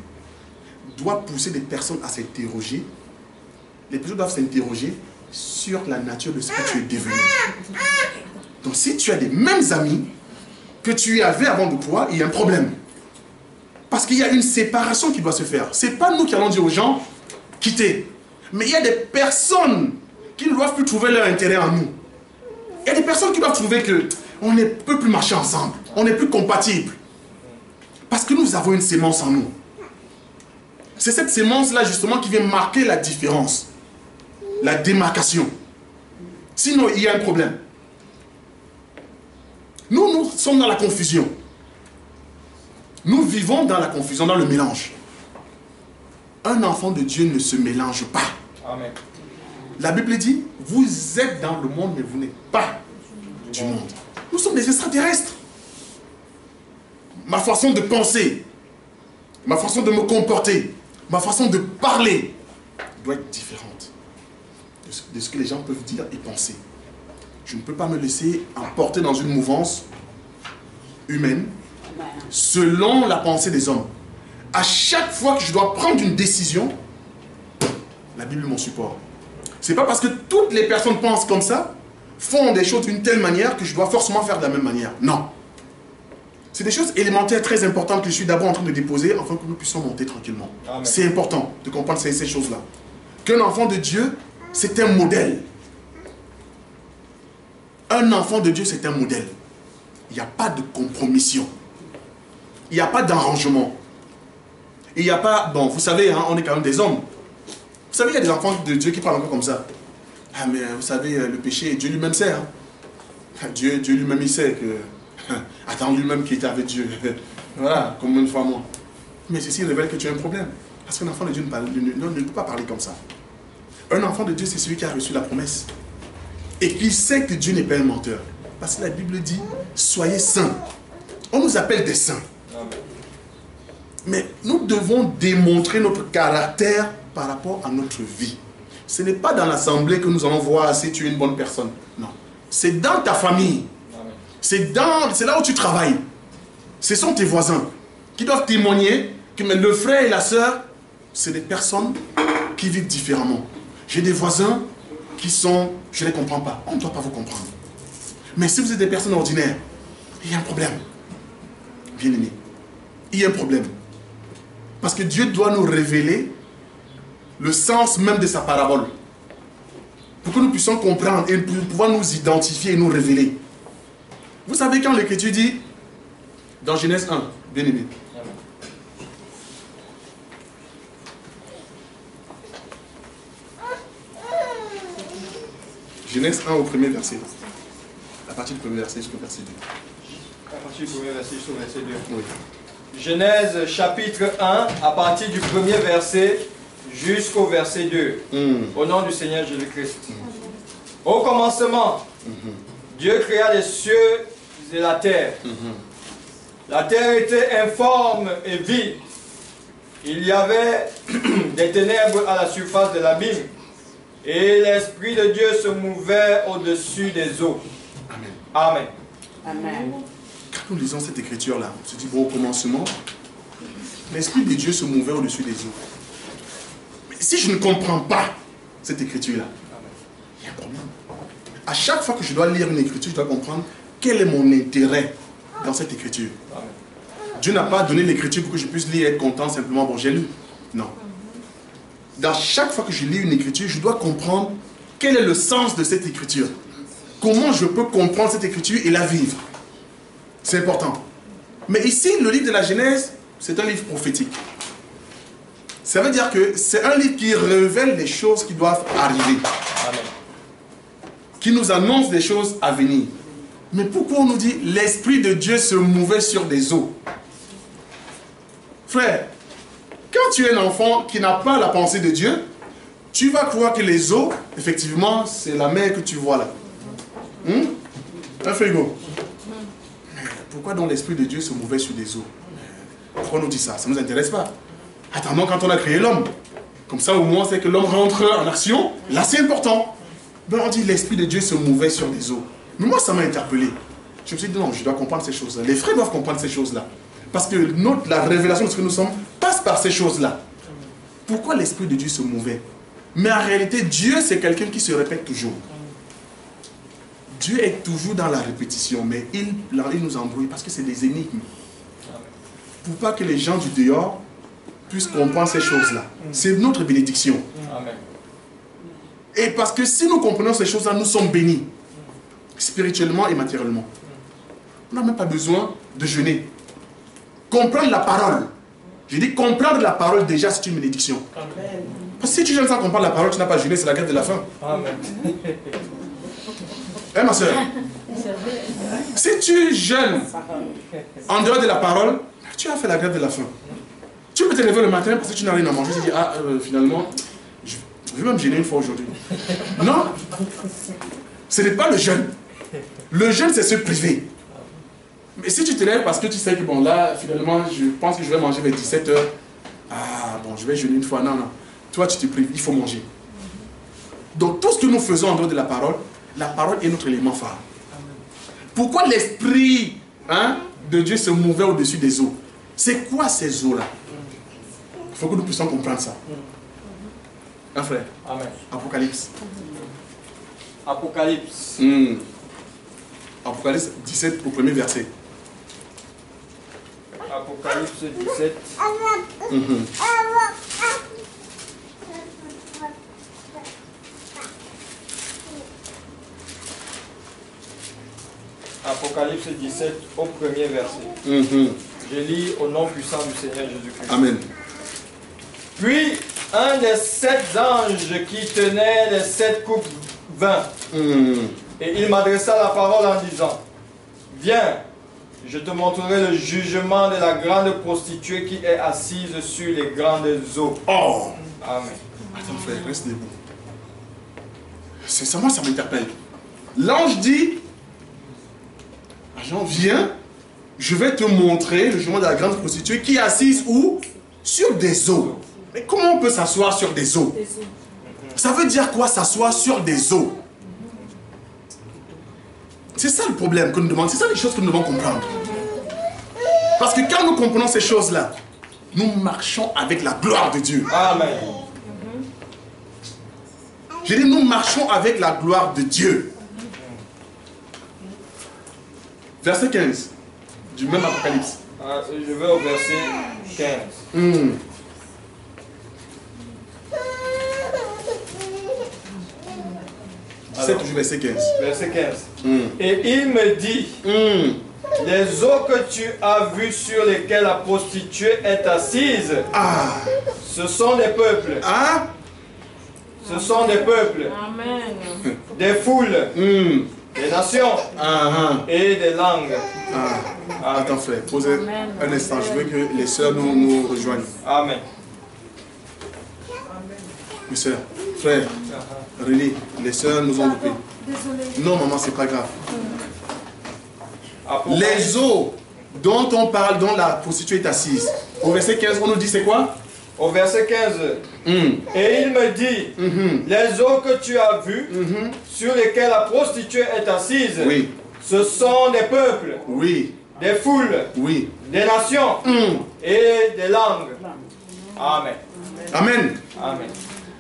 doit pousser des personnes à s'interroger. Les personnes doivent s'interroger sur la nature de ce que tu es devenu. Donc si tu as les mêmes amis que tu avais avant de toi, il y a un problème. Parce qu'il y a une séparation qui doit se faire. Ce n'est pas nous qui allons dire aux gens, quittez. Mais il y a des personnes qui ne doivent plus trouver leur intérêt en nous. Il y a des personnes qui doivent trouver qu'on ne peut plus marcher ensemble. On n'est plus compatibles. Parce que nous avons une sémence en nous. C'est cette sémence-là justement qui vient marquer la différence. La démarcation. Sinon, il y a un problème. Nous sommes dans la confusion. Nous vivons dans la confusion, dans le mélange. Un enfant de Dieu ne se mélange pas. Amen. La Bible dit, vous êtes dans le monde, mais vous n'êtes pas du monde. Nous sommes des extraterrestres. Ma façon de penser, ma façon de me comporter, ma façon de parler doit être différente de ce que les gens peuvent dire et penser. Je ne peux pas me laisser emporter dans une mouvance humaine selon la pensée des hommes. À chaque fois que je dois prendre une décision, la Bible est mon support. Ce n'est pas parce que toutes les personnes pensent comme ça, font des choses d'une telle manière que je dois forcément faire de la même manière. Non. C'est des choses élémentaires très importantes que je suis d'abord en train de déposer afin que nous puissions monter tranquillement. C'est important de comprendre ces choses-là. Qu'un enfant de Dieu, c'est un modèle. Un enfant de Dieu, c'est un modèle. Il n'y a pas de compromission. Il n'y a pas d'arrangement. Il n'y a pas... Bon, vous savez, hein, on est quand même des hommes. Vous savez, il y a des enfants de Dieu qui parlent encore comme ça. Ah, mais vous savez, le péché, Dieu lui-même sait. Hein. Dieu lui-même, il sait que... Attends, lui-même qui était avec Dieu. Voilà, comme une fois moi. Mais ceci révèle que tu as un problème. Parce qu'un enfant de Dieu ne peut pas parler comme ça. Un enfant de Dieu, c'est celui qui a reçu la promesse. Et qui sait que Dieu n'est pas un menteur. Parce que la Bible dit, soyez saints. On nous appelle des saints. Mais nous devons démontrer notre caractère par rapport à notre vie. Ce n'est pas dans l'assemblée que nous allons voir si tu es une bonne personne. Non. C'est dans ta famille. C'est là où tu travailles. Ce sont tes voisins qui doivent témoigner que mais le frère et la sœur, c'est des personnes qui vivent différemment. J'ai des voisins qui sont... Je ne les comprends pas. On ne doit pas vous comprendre. Mais si vous êtes des personnes ordinaires, il y a un problème. Bien-aimé, il y a un problème. Parce que Dieu doit nous révéler le sens même de sa parabole. Pour que nous puissions comprendre et pouvoir nous identifier et nous révéler. Vous savez quand l'Écriture dit, dans Genèse 1, bien-aimé, Genèse 1 au premier verset. À partir du premier verset jusqu'au verset 2. À partir du premier verset jusqu'au verset 2. Oui. Genèse chapitre 1, à partir du premier verset jusqu'au verset 2. Au nom du Seigneur Jésus-Christ. Au commencement, Dieu créa les cieux et la terre. La terre était informe et vide. Il y avait des ténèbres à la surface de l'abîme. Et l'Esprit de Dieu se mouvait au-dessus des eaux. Amen. Amen. Quand nous lisons cette écriture-là, on se dit, bon, au commencement, l'Esprit de Dieu se mouvait au-dessus des eaux. Mais si je ne comprends pas cette écriture-là, il y a un problème. À chaque fois que je dois lire une écriture, je dois comprendre quel est mon intérêt dans cette écriture. Dieu n'a pas donné l'écriture pour que je puisse lire et être content simplement, bon, j'ai lu. Non. Dans chaque fois que je lis une écriture, je dois comprendre quel est le sens de cette écriture. Comment je peux comprendre cette écriture et la vivre. C'est important. Mais ici, le livre de la Genèse, c'est un livre prophétique. Ça veut dire que c'est un livre qui révèle les choses qui doivent arriver. Amen. Qui nous annonce des choses à venir. Mais pourquoi on nous dit l'Esprit de Dieu se mouvait sur des eaux? Frère, quand tu es un enfant qui n'a pas la pensée de Dieu, tu vas croire que les eaux, effectivement, c'est la mer que tu vois là. Un frigo. Mais pourquoi donc l'Esprit de Dieu se mouvait sur des eaux? Pourquoi on nous dit ça? Ça ne nous intéresse pas. Attendons quand on a créé l'homme. Comme ça, au moins, c'est que l'homme rentre en action. Là, c'est important. Ben, on dit l'Esprit de Dieu se mouvait sur des eaux. Mais moi, ça m'a interpellé. Je me suis dit, non, je dois comprendre ces choses-là. Les frères doivent comprendre ces choses-là. Parce que la révélation de ce que nous sommes passe par ces choses-là. Pourquoi l'Esprit de Dieu se mouvait? Mais en réalité, Dieu, c'est quelqu'un qui se répète toujours. Dieu est toujours dans la répétition, mais il nous embrouille parce que c'est des énigmes. Pour pas que les gens du dehors puissent comprendre ces choses-là. C'est notre bénédiction. Amen. Et parce que si nous comprenons ces choses-là, nous sommes bénis. Spirituellement et matériellement. On n'a même pas besoin de jeûner. Comprendre la parole. Je dis comprendre la parole déjà, c'est une bénédiction. Amen. Parce que si tu jeûnes sans comprendre la parole, tu n'as pas jeûné, c'est la grève de la faim. Amen. Hein, ma soeur? Si tu jeûnes en dehors de la parole, tu as fait la grève de la faim. Tu peux te lever le matin parce que tu n'as rien à manger. Tu te dis, ah, finalement, je vais même jeûner une fois aujourd'hui. Non, ce n'est pas le jeûne. Le jeûne, c'est se priver. Mais si tu te lèves parce que tu sais que, bon, là, finalement, je pense que je vais manger vers 17h. Ah, bon, je vais jeûner une fois. Non, non. Toi, tu te prives, il faut manger. Donc, tout ce que nous faisons en dehors de la parole est notre élément phare. Pourquoi l'Esprit de Dieu se mouvait au-dessus des eaux? C'est quoi ces eaux-là? Il faut que nous puissions comprendre ça. Hein, frère? Amen. Apocalypse. Apocalypse. Apocalypse 17 au premier verset. Apocalypse 17. Apocalypse 17 au premier verset. Je lis au nom puissant du Seigneur Jésus-Christ. Amen. Puis un des 7 anges qui tenait les 7 coupes vint. Et il m'adressa la parole en disant, viens, je te montrerai le jugement de la grande prostituée qui est assise sur les grandes eaux. Oh! Amen. Attends frère, reste debout. C'est ça, moi ça m'interpelle. L'ange dit, Agent, viens, je vais te montrer le jugement de la grande prostituée qui est assise où? Sur des eaux. Mais comment on peut s'asseoir sur des eaux? Ça veut dire quoi s'asseoir sur des eaux? C'est ça le problème que nous demandons, c'est ça les choses que nous devons comprendre. Parce que quand nous comprenons ces choses-là, nous marchons avec la gloire de Dieu. Amen. Je dis, nous marchons avec la gloire de Dieu. Verset 15 du même Apocalypse. Je vais au verset 15. C'est toujours verset 15. Verset 15. Et il me dit, les eaux que tu as vues sur lesquelles la prostituée est assise, ce sont des peuples. Ce sont des peuples. Amen. Des foules. Des nations. Et des langues. Attends frère, posez un instant, je veux que les sœurs nous rejoignent. Amen. Mes sœurs, frère, René, les sœurs nous ont loupé. Désolé. Non maman, c'est pas grave. Les eaux dont on parle, dont la prostituée est assise. Au verset 15, on nous dit c'est quoi? Au verset 15. Et il me dit, les eaux que tu as vues, sur lesquelles la prostituée est assise, Oui. ce sont des peuples, Oui. des foules, Oui. des nations et des langues. Amen. Amen. Amen.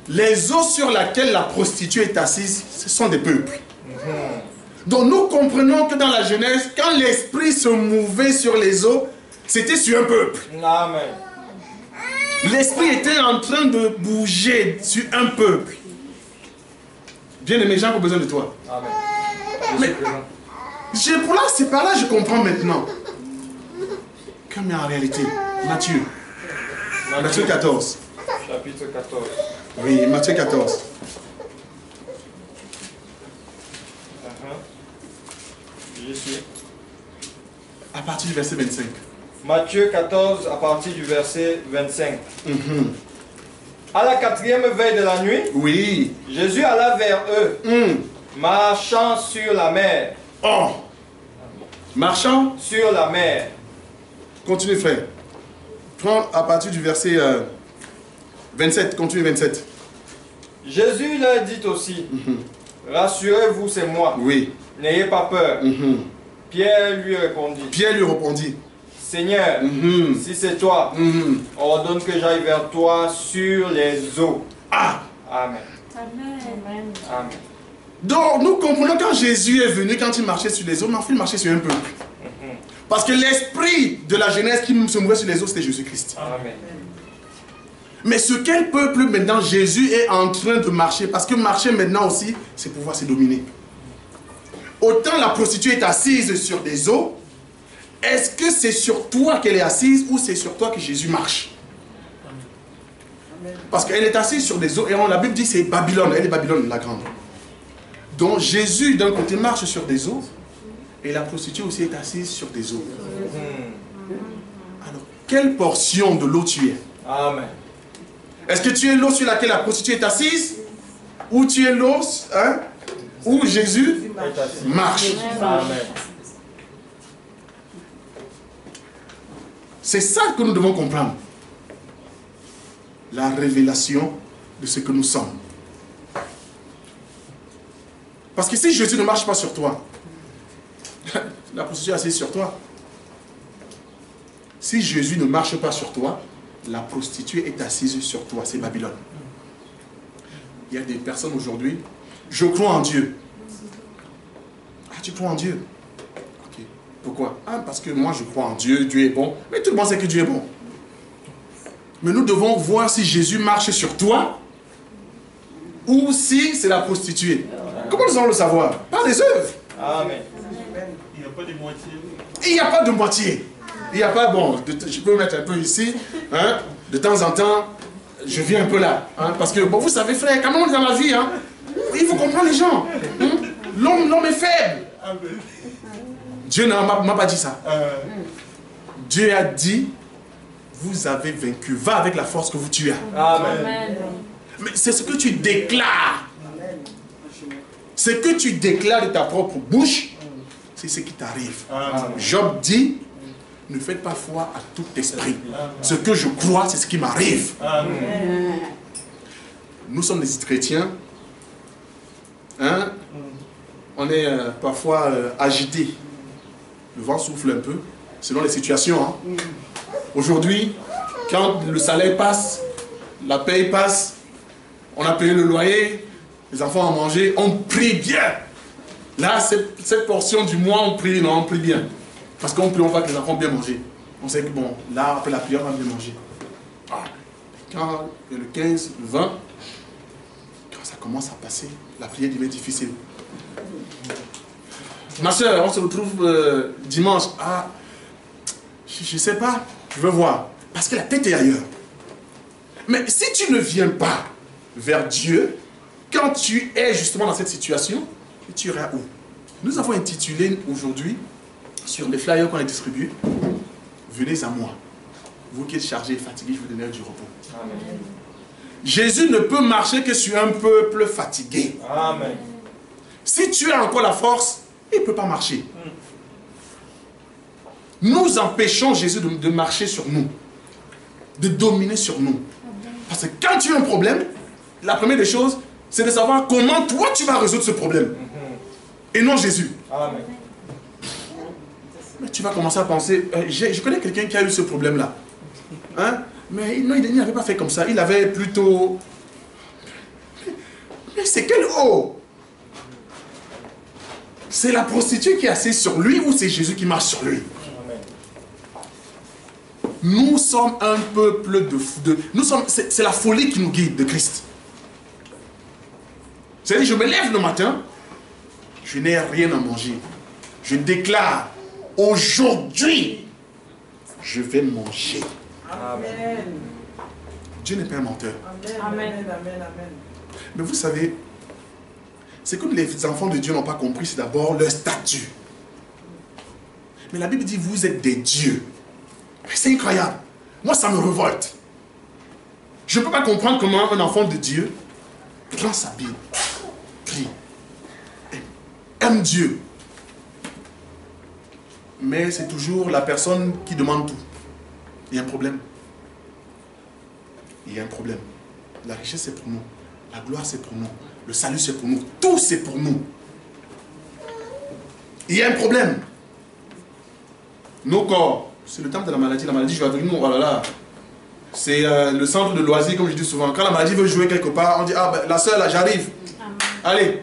Les eaux sur lesquelles la prostituée est assise, ce sont des peuples. Donc nous comprenons que dans la Genèse, quand l'Esprit se mouvait sur les eaux, c'était sur un peuple. Amen. L'Esprit était en train de bouger sur un peuple. Bien-aimé, j'ai encore besoin de toi. Amen. Mais pour là, c'est par là que je comprends maintenant. Comme en réalité, Matthieu 14. Chapitre 14. Oui, Matthieu 14. J'y suis. À partir du verset 25. Matthieu 14, à partir du verset 25. À la 4e veille de la nuit, Oui. Jésus alla vers eux, marchant sur la mer. Oh! Marchant. Sur la mer. Continue, frère. Prends à partir du verset 27. Continue 27. Jésus leur dit aussi, rassurez-vous, c'est moi. Oui. N'ayez pas peur. Pierre lui répondit, Seigneur, si c'est toi, ordonne que j'aille vers toi sur les eaux. Ah! Amen. Amen. Amen. Donc nous comprenons quand Jésus est venu, quand il marchait sur les eaux, mais en fait il marchait sur un peuple. Parce que l'esprit de la jeunesse qui se mouvait sur les eaux, c'était Jésus-Christ. Amen. Mais sur quel peuple maintenant Jésus est en train de marcher? Parce que marcher maintenant aussi, c'est pouvoir se dominer. Autant la prostituée est assise sur des eaux, est-ce que c'est sur toi qu'elle est assise ou c'est sur toi que Jésus marche? Parce qu'elle est assise sur des eaux et la Bible dit c'est Babylone, elle est Babylone la grande. Donc Jésus d'un côté marche sur des eaux et la prostituée aussi est assise sur des eaux. Alors, quelle portion de l'eau tu es? Amen. Est-ce que tu es l'eau sur laquelle la prostituée est assise? Ou tu es l'eau où Jésus marche? Amen. C'est ça que nous devons comprendre. La révélation de ce que nous sommes. Parce que si Jésus ne marche pas sur toi, la prostituée est assise sur toi. Si Jésus ne marche pas sur toi, la prostituée est assise sur toi. C'est Babylone. Il y a des personnes aujourd'hui, je crois en Dieu. Ah, tu crois en Dieu? Ok. Pourquoi? Ah, parce que moi je crois en Dieu, Dieu est bon. Mais tout le monde sait que Dieu est bon. Mais nous devons voir si Jésus marche sur toi ou si c'est la prostituée. Comment nous allons le savoir? Par les œuvres. Amen. Il n'y a pas de moitié. Il n'y a pas de moitié. Il n'y a pas, bon, je peux mettre un peu ici, hein, de temps en temps, je viens un peu là. Hein, parce que, bon, vous savez, frère, quand même dans la vie, hein, il faut comprendre les gens. Hein, l'homme est faible. Dieu ne m'a pas dit ça. Dieu a dit, vous avez vaincu. Va avec la force que tu as. Amen. Mais c'est ce que tu déclares. Ce que tu déclares de ta propre bouche, c'est ce qui t'arrive. Job dit, ne faites pas foi à tout esprit. Ce que je crois, c'est ce qui m'arrive. Nous sommes des chrétiens. Hein? On est parfois agités. Le vent souffle un peu, selon les situations. Hein? Aujourd'hui, quand le salaire passe, la paye passe, on a payé le loyer, les enfants ont mangé, on prie bien. Là, cette portion du mois, on prie, non, on prie bien. Parce qu'on prie, on voit que les enfants ont bien mangé. On sait que bon, là, après la prière, on va bien manger. Ah. Quand le 15, le 20, quand ça commence à passer, la prière devient difficile. Ma soeur, on se retrouve dimanche. Ah, je ne sais pas, je veux voir. Parce que la tête est ailleurs. Mais si tu ne viens pas vers Dieu, quand tu es justement dans cette situation, tu iras où? Nous avons intitulé aujourd'hui, sur les flyers qu'on a distribués, venez à moi. Vous qui êtes chargés et fatigués, je vous donnerai du repos. Amen. Jésus ne peut marcher que sur un peuple fatigué. Amen. Si tu as encore la force, il ne peut pas marcher. Nous empêchons Jésus de marcher sur nous, de dominer sur nous. Parce que quand tu as un problème, la première des choses, c'est de savoir comment toi tu vas résoudre ce problème. Et non Jésus. Amen. Mais tu vas commencer à penser, je connais quelqu'un qui a eu ce problème-là. Hein? Mais non, il n'avait pas fait comme ça. Il avait plutôt... Mais c'est quel eau? C'est la prostituée qui est assise sur lui ou c'est Jésus qui marche sur lui? Nous sommes un peuple c'est la folie qui nous guide de Christ. C'est-à-dire, je me lève le matin, je n'ai rien à manger. Je déclare, aujourd'hui, je vais manger. Amen. Dieu n'est pas un menteur. Amen. Amen. Amen. Mais vous savez, ce que les enfants de Dieu n'ont pas compris, c'est d'abord leur statut. Mais la Bible dit, vous êtes des dieux. C'est incroyable. Moi, ça me révolte. Je ne peux pas comprendre comment un enfant de Dieu prend sa Bible, prie, aime Dieu. Mais c'est toujours la personne qui demande tout. Il y a un problème. Il y a un problème. La richesse, c'est pour nous. La gloire, c'est pour nous. Le salut, c'est pour nous. Tout, c'est pour nous. Il y a un problème. Nos corps, c'est le temps de la maladie. La maladie joue avec nous. Oh là là. C'est le centre de loisirs, comme je dis souvent. Quand la maladie veut jouer quelque part, on dit, ah ben, la soeur là, j'arrive. Allez.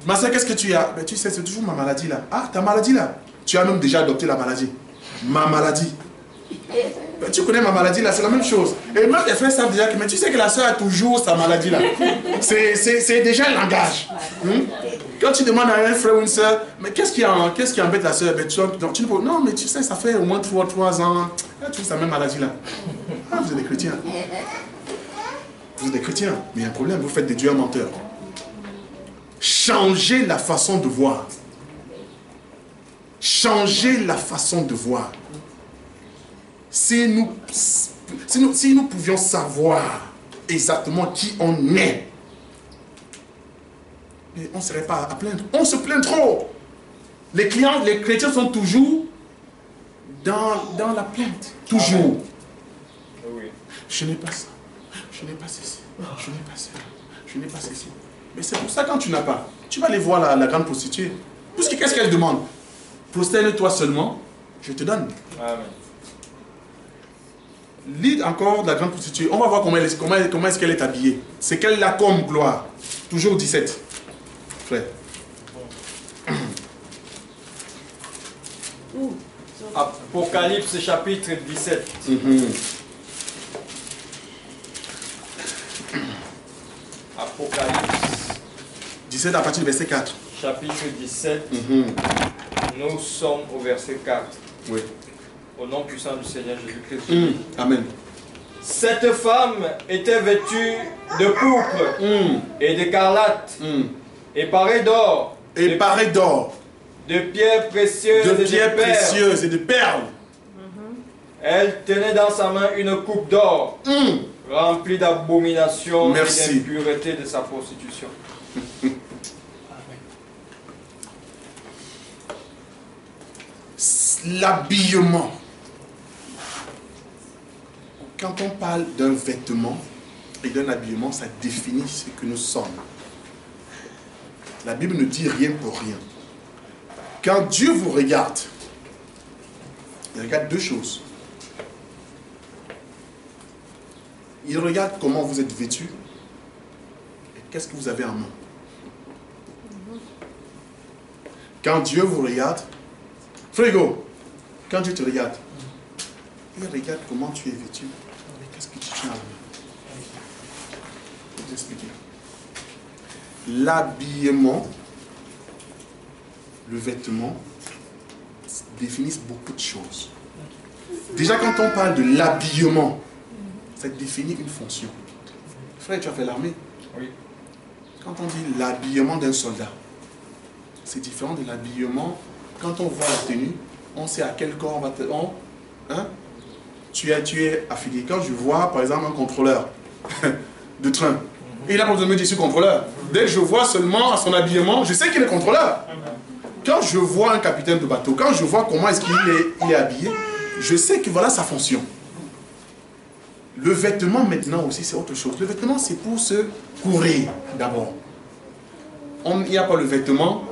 Ma soeur, qu'est-ce que tu as? Ben, tu sais, c'est toujours ma maladie là. Ah, ta maladie là. Tu as même déjà adopté la maladie. Ma maladie. Ben, tu connais ma maladie là, c'est la même chose. Et même les frères savent déjà que, mais tu sais que la soeur a toujours sa maladie là. C'est déjà un langage. Quand tu demandes à un frère ou une soeur, mais qu'est-ce qui embête la soeur? Ben, tu ne peux, non, mais tu sais, ça fait au moins 3 ans. Elle a toujours sa même maladie là. Ah, vous êtes des chrétiens. Vous êtes des chrétiens, mais il y a un problème, vous faites des dieux menteurs. Changez la façon de voir. Changez la façon de voir. Si nous pouvions savoir exactement qui on est, on ne serait pas à plaindre. On se plaint trop. Les chrétiens sont toujours dans la plainte. Toujours. Oui. Je n'ai pas ça. Je n'ai pas ceci. Je n'ai pas cela. Je n'ai pas ceci. Mais c'est pour ça quand tu n'as pas, tu vas aller voir la grande prostituée. Parce que qu'est-ce qu'elle demande? Prosterne-toi seulement, je te donne. Amen. Lis encore de la grande prostituée. On va voir comment est-ce qu'elle est habillée. C'est qu'elle a comme gloire. Toujours 17. Frère. Apocalypse chapitre 17. Apocalypse. 17 à partir du verset 4. Chapitre 17. Nous sommes au verset 4. Oui. Au nom puissant du Seigneur Jésus-Christ. Amen. Cette femme était vêtue de pourpre et d'écarlate et parée d'or. Et parée d'or. De pierres précieuses et de perles. Elle tenait dans sa main une coupe d'or remplie d'abominations et d'impuretés de sa prostitution. L'habillement. Quand on parle d'un vêtement et d'un habillement, ça définit ce que nous sommes. La Bible ne dit rien pour rien. Quand Dieu vous regarde, il regarde deux choses. Il regarde comment vous êtes vêtu et qu'est-ce que vous avez en main. Quand Dieu vous regarde, Frégo, quand Dieu te regarde, il regarde comment tu es vêtu et qu'est-ce que tu tiens en main. Je vais vous expliquer. L'habillement, le vêtement, définissent beaucoup de choses. Déjà, quand on parle de l'habillement, ça définit une fonction. Frère, tu as fait l'armée? Oui. Quand on dit l'habillement d'un soldat, c'est différent de l'habillement. Quand on voit la tenue, on sait à quel corps on va te... Tu es affilié. Quand je vois, par exemple, un contrôleur de train, et il a pas besoin de me dire je suis contrôleur. Dès que je vois seulement à son habillement, je sais qu'il est contrôleur. Quand je vois un capitaine de bateau, quand je vois comment est-ce qu'il est habillé, je sais que voilà sa fonction. Le vêtement maintenant aussi c'est autre chose. Le vêtement c'est pour se courir d'abord. Il n'y a pas le vêtement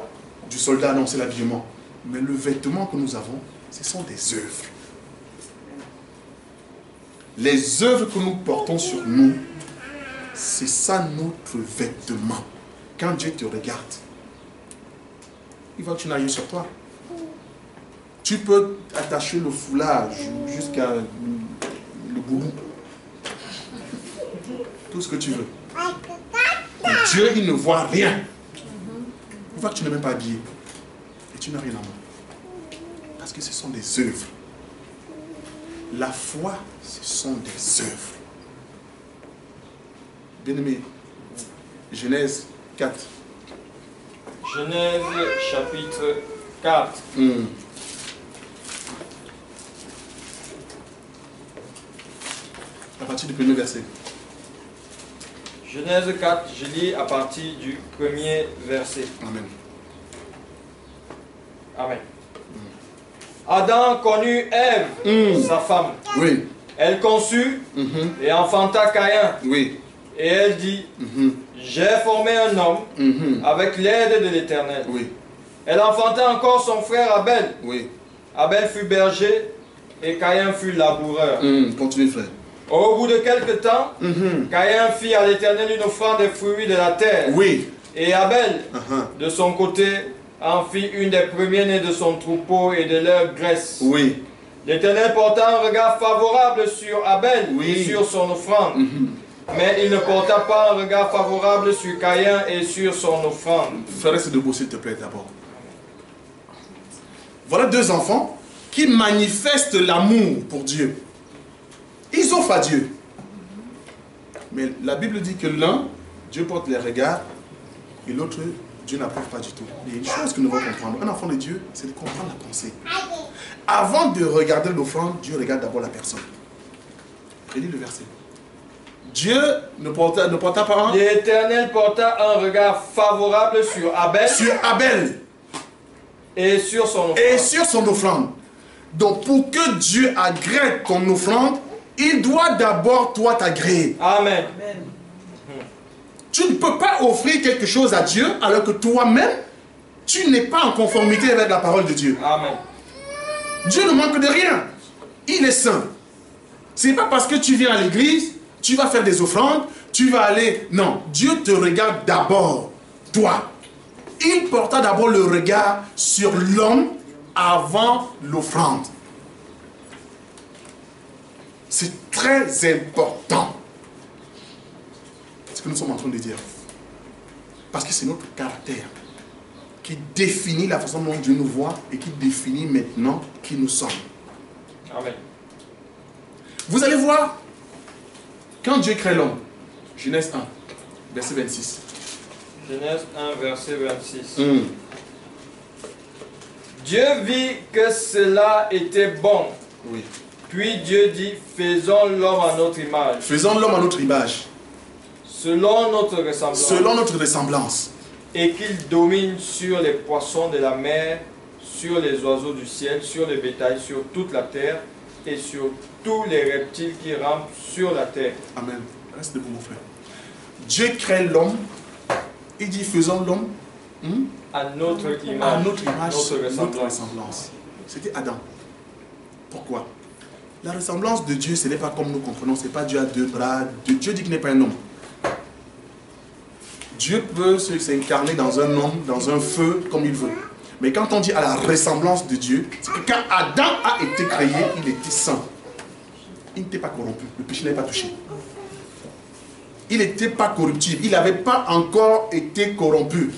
du soldat, non c'est l'habillement. Mais le vêtement que nous avons, ce sont des œuvres. Les œuvres que nous portons sur nous, c'est ça notre vêtement. Quand Dieu te regarde, il va que tu n'as rien sur toi. Tu peux attacher le foulard jusqu'à le boulot. Tout ce que tu veux. Mais Dieu, il ne voit rien. Il voit que tu n'es même pas habillé. Et tu n'as rien en main. Parce que ce sont des œuvres. La foi, ce sont des œuvres. Bien-aimé, Genèse 4. Genèse chapitre 4. À partir du premier verset. Genèse 4, je lis à partir du premier verset. Amen. Amen. Adam connut Ève, sa femme. Oui. Elle conçut et enfanta Caïn. Oui. Et elle dit, j'ai formé un homme avec l'aide de l'Éternel. Oui. Elle enfanta encore son frère Abel. Oui. Abel fut berger et Caïn fut laboureur. Continue, frère. Au bout de quelque temps, Caïn fit à l'Éternel une offrande des fruits de la terre. Oui. Et Abel, de son côté, en fit une des premiers-nés de son troupeau et de leur graisse. Oui. L'Éternel porta un regard favorable sur Abel et sur son offrande. Mais il ne porta pas un regard favorable sur Caïn et sur son offrande. Frère, reste debout s'il te plaît d'abord. Voilà deux enfants qui manifestent l'amour pour Dieu. Ils offrent à Dieu. Mais la Bible dit que l'un, Dieu porte les regards, et l'autre, Dieu n'approuve pas du tout. Il y a une chose que nous devons comprendre. Un enfant de Dieu, c'est de comprendre la pensée. Avant de regarder l'offrande, Dieu regarde d'abord la personne. Prédis le verset. Dieu ne porta pas un... L'Éternel porta un regard favorable sur Abel. Sur Abel. Et sur son offrande. Et sur son offrande. Donc pour que Dieu agrée ton offrande, il doit d'abord toi t'agréer. Amen. Tu ne peux pas offrir quelque chose à Dieu alors que toi-même, tu n'es pas en conformité avec la parole de Dieu. Amen. Dieu ne manque de rien. Il est saint. Ce n'est pas parce que tu viens à l'église, tu vas faire des offrandes, tu vas aller... Non, Dieu te regarde d'abord, toi. Il porta d'abord le regard sur l'homme avant l'offrande. C'est très important. Ce que nous sommes en train de dire. Parce que c'est notre caractère qui définit la façon dont Dieu nous voit et qui définit maintenant qui nous sommes. Amen. Vous allez voir, quand Dieu crée l'homme, Genèse 1, verset 26. Genèse 1, verset 26. Dieu vit que cela était bon. Oui. Puis Dieu dit, faisons l'homme à notre image. Faisons l'homme à notre image. Selon notre ressemblance. Selon notre ressemblance. Et qu'il domine sur les poissons de la mer, sur les oiseaux du ciel, sur le bétail, sur toute la terre et sur tous les reptiles qui rampent sur la terre. Amen. Reste debout mon frère. Dieu crée l'homme. Il dit faisons l'homme à notre image. À notre image, notre ressemblance. C'était Adam. Pourquoi? La ressemblance de Dieu, ce n'est pas comme nous comprenons. Ce n'est pas Dieu à deux bras. Dieu dit qu'il n'est pas un homme. Dieu peut s'incarner dans un homme, dans un feu, comme il veut. Mais quand on dit à la ressemblance de Dieu, c'est que quand Adam a été créé, il était saint. Il n'était pas corrompu. Le péché n'avait pas touché. Il n'était pas corruptible. Il n'avait pas encore été corrompu.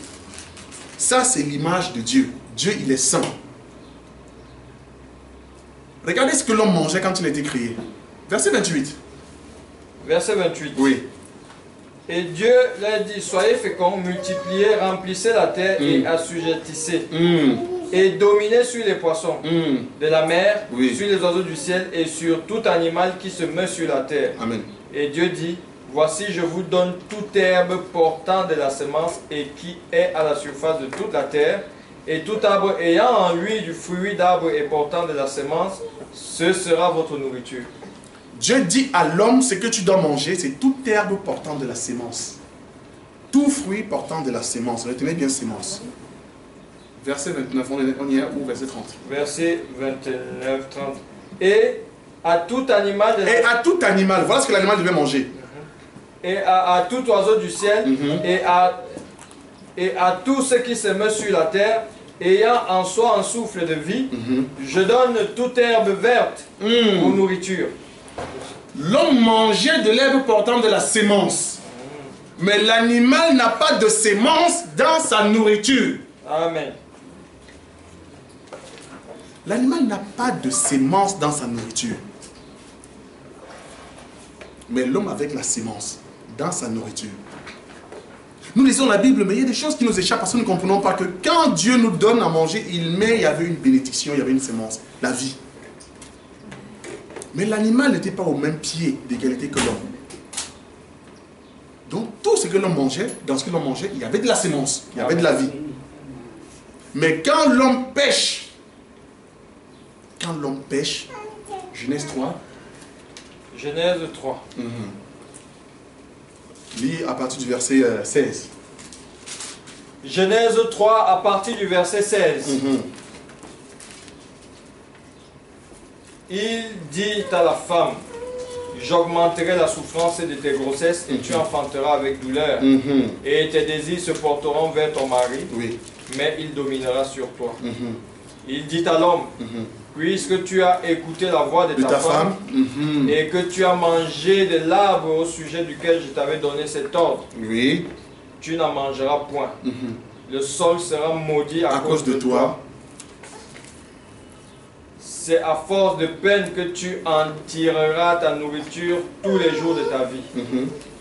Ça, c'est l'image de Dieu. Dieu, il est saint. Regardez ce que l'homme mangeait quand il a été créé. Verset 28. Verset 28. Oui. Et Dieu leur dit, soyez féconds, multipliez, remplissez la terre et assujettissez. Et dominez sur les poissons de la mer, sur les oiseaux du ciel et sur tout animal qui se meut sur la terre. Amen. Et Dieu dit, voici je vous donne toute herbe portant de la semence et qui est à la surface de toute la terre, et tout arbre ayant en lui du fruit d'arbre et portant de la semence, ce sera votre nourriture. Dieu dit à l'homme, ce que tu dois manger, c'est toute herbe portant de la sémence. Tout fruit portant de la sémence. Retenez bien sémence. Verset 29, on y est ou verset 30? Verset 29, 30. Et à tout animal... Et à tout animal, voilà ce que l'animal devait manger. Et à tout oiseau du ciel, et à tout ce qui se meut sur la terre, ayant en soi un souffle de vie, je donne toute herbe verte pour nourriture. L'homme mangeait de l'herbe portant de la sémence. Mais l'animal n'a pas de sémence dans sa nourriture. Amen. L'animal n'a pas de sémence dans sa nourriture. Mais l'homme avec la sémence dans sa nourriture. Nous lisons la Bible, mais il y a des choses qui nous échappent parce que nous ne comprenons pas que quand Dieu nous donne à manger, il y avait une bénédiction, il y avait une sémence, la vie. Mais l'animal n'était pas au même pied d'égalité que l'homme. Donc tout ce que l'homme mangeait, dans ce que l'homme mangeait, il y avait de la sémence, il y avait de la vie. Mais quand l'homme pêche, Genèse 3. Genèse 3. Lis à partir du verset 16. Genèse 3 à partir du verset 16. Il dit à la femme, j'augmenterai la souffrance de tes grossesses et tu enfanteras avec douleur. Et tes désirs se porteront vers ton mari, mais il dominera sur toi. Il dit à l'homme, puisque tu as écouté la voix de ta femme et que tu as mangé de l'arbre au sujet duquel je t'avais donné cet ordre, tu n'en mangeras point. Le sol sera maudit à cause de toi. C'est à force de peine que tu en tireras ta nourriture tous les jours de ta vie.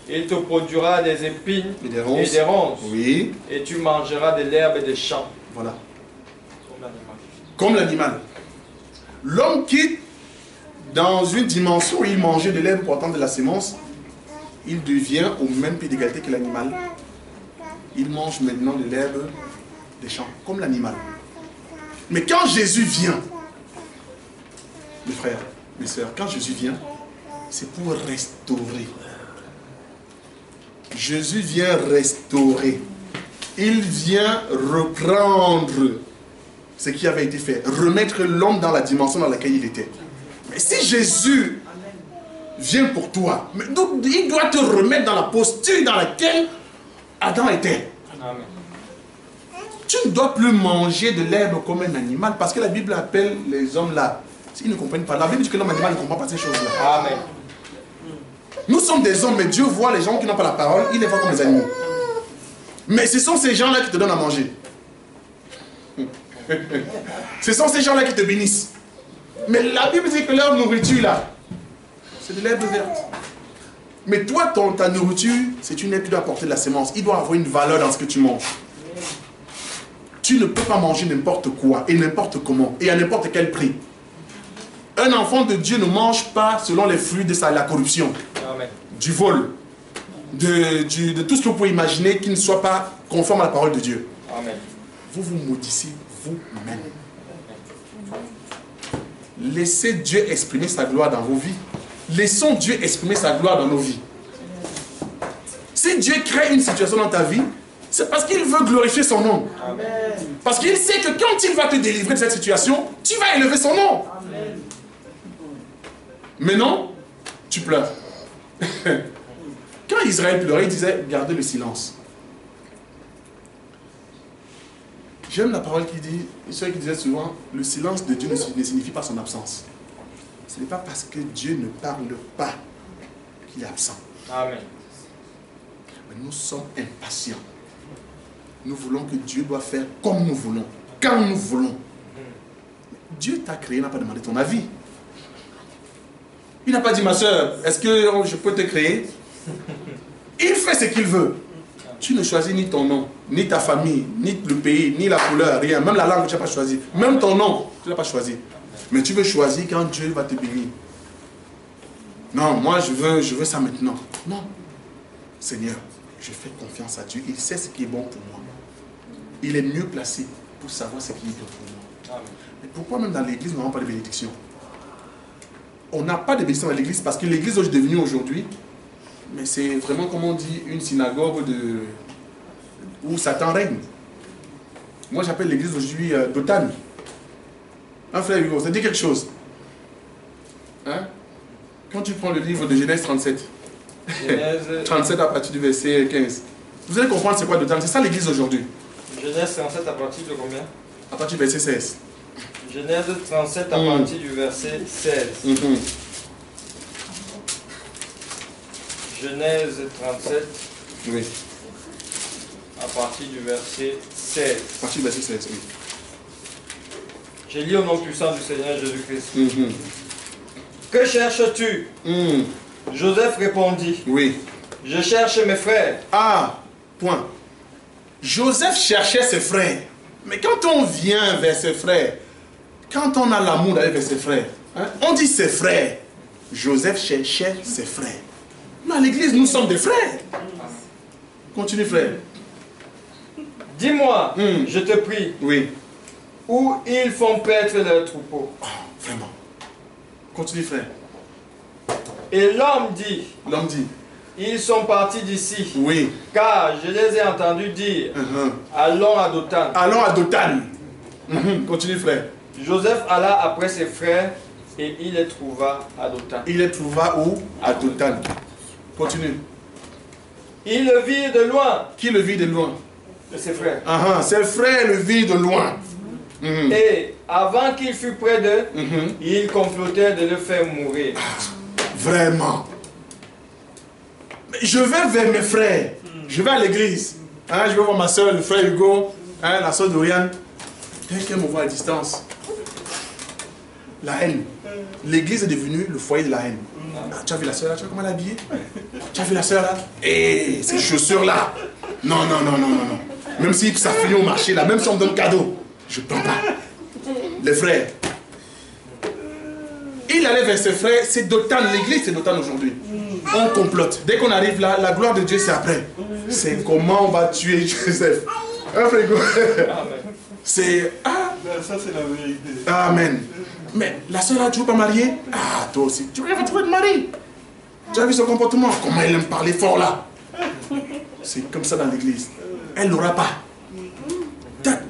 Il te produira des épines et des ronces. Et tu mangeras de l'herbe des champs. Voilà. Comme l'animal. L'homme quitte dans une dimension où il mangeait de l'herbe portant de la sémence. Il devient au même pied d'égalité que l'animal. Il mange maintenant de l'herbe des champs, comme l'animal. Mais quand Jésus vient, mes frères, mes sœurs, quand Jésus vient, c'est pour restaurer. Jésus vient restaurer. Il vient reprendre ce qui avait été fait. Remettre l'homme dans la dimension dans laquelle il était. Mais si Jésus vient pour toi, il doit te remettre dans la posture dans laquelle Adam était. Amen. Tu ne dois plus manger de l'herbe comme un animal parce que la Bible appelle les hommes là. Ils ne comprennent pas. La Bible dit que l'homme animal ne comprend pas ces choses-là. Amen. Nous sommes des hommes, mais Dieu voit les gens qui n'ont pas la parole, il les voit comme des animaux. Mais ce sont ces gens-là qui te donnent à manger. Ce sont ces gens-là qui te bénissent. Mais la Bible dit que leur nourriture là, c'est de l'herbe verte. Mais toi, ta nourriture, c'est une herbe qui doit apporter de la sémence. Il doit avoir une valeur dans ce que tu manges. Tu ne peux pas manger n'importe quoi et n'importe comment et à n'importe quel prix. Un enfant de Dieu ne mange pas selon les fruits de la corruption, Amen. Du vol, de tout ce que vous pouvez imaginer qui ne soit pas conforme à la parole de Dieu. Amen. Vous vous maudissez vous-même. Laissez Dieu exprimer sa gloire dans vos vies. Laissons Dieu exprimer sa gloire dans nos vies. Si Dieu crée une situation dans ta vie, c'est parce qu'il veut glorifier son nom. Amen. Parce qu'il sait que quand il va te délivrer de cette situation, tu vas élever son nom. Amen. Mais non, tu pleures. Quand Israël pleurait, il disait, gardez le silence. J'aime la parole qui dit, ceux qui disaient souvent, le silence de Dieu ne signifie pas son absence. Ce n'est pas parce que Dieu ne parle pas qu'il est absent. Amen. Mais nous sommes impatients. Nous voulons que Dieu doit faire comme nous voulons, quand nous voulons. Dieu t'a créé, n'a pas demandé ton avis. Il n'a pas dit, ma soeur, est-ce que je peux te créer? Il fait ce qu'il veut. Tu ne choisis ni ton nom, ni ta famille, ni le pays, ni la couleur, rien. Même la langue, tu n'as pas choisi. Même ton nom, tu n'as pas choisi. Mais tu veux choisir quand Dieu va te bénir. Non, moi je veux ça maintenant. Non. Seigneur, je fais confiance à Dieu. Il sait ce qui est bon pour moi. Il est mieux placé pour savoir ce qui est bon pour moi. Mais pourquoi même dans l'église, nous n'avons pas de bénédiction? On n'a pas de bénédiction dans l'église parce que l'église est devenue aujourd'hui, mais c'est vraiment, comme on dit, une synagogue où Satan règne. Moi j'appelle l'église aujourd'hui Dothan. Un frère Hugo, ça dit quelque chose. Hein? Quand tu prends le livre de Genèse 37, Genèse 37 à partir du verset 15, vous allez comprendre c'est quoi Dothan. C'est ça l'église aujourd'hui. Genèse 37 à partir de combien? À partir du verset 16. Genèse 37 à partir du verset 16. Genèse 37 Oui. à partir du verset 16. À partir du verset 16, oui. J'ai lu au nom puissant du Seigneur Jésus-Christ. Que cherches-tu? Joseph répondit. Oui. Je cherche mes frères. Ah, point. Joseph cherchait ses frères. Mais quand on vient vers ses frères, quand on a l'amour d'aller vers ses frères, hein, on dit ses frères. Joseph cherchait ses frères. Mais à l'église, nous sommes des frères. Continue, frère. Dis-moi, je te prie, Oui. où ils font paître leurs troupeaux. Oh, vraiment. Continue, frère. Et l'homme dit, L'homme dit, ils sont partis d'ici. Oui. Car je les ai entendus dire, allons à Dothan. Allons à Dothan. Continue, frère. Joseph alla après ses frères et il les trouva à Dothan. Il les trouva où? À Dothan. Continue. Il le vit de loin. Qui le vit de loin? Ses frères. Ses frères le vit de loin. Et avant qu'il fût près d'eux, ils complotaient de le faire mourir. Vraiment. Je vais vers mes frères. Je vais à l'église. Je vais voir ma soeur, le frère Hugo, la soeur Doriane. Dès qu'elle me voit à distance. La haine. L'église est devenue le foyer de la haine. Tu as vu la soeur là? Tu vois comment elle est habillée? Tu as vu la soeur là? Et ces chaussures là? Non, non, non, non, non, non. Même si ça finit au marché là, même si on me donne cadeau, je ne prends pas. Les frères. Il allait vers ses frères, c'est Dothan, l'église c'est Dothan aujourd'hui. On complote. Dès qu'on arrive là, la gloire de Dieu c'est après. C'est comment on va tuer Joseph. C'est... Ça c'est la vérité. Amen. Mais la soeur là, toujours pas mariée? Toi aussi. Tu vas trouver de mari. Tu as vu son comportement? Comment elle aime parler fort là? C'est comme ça dans l'église. Elle n'aura pas.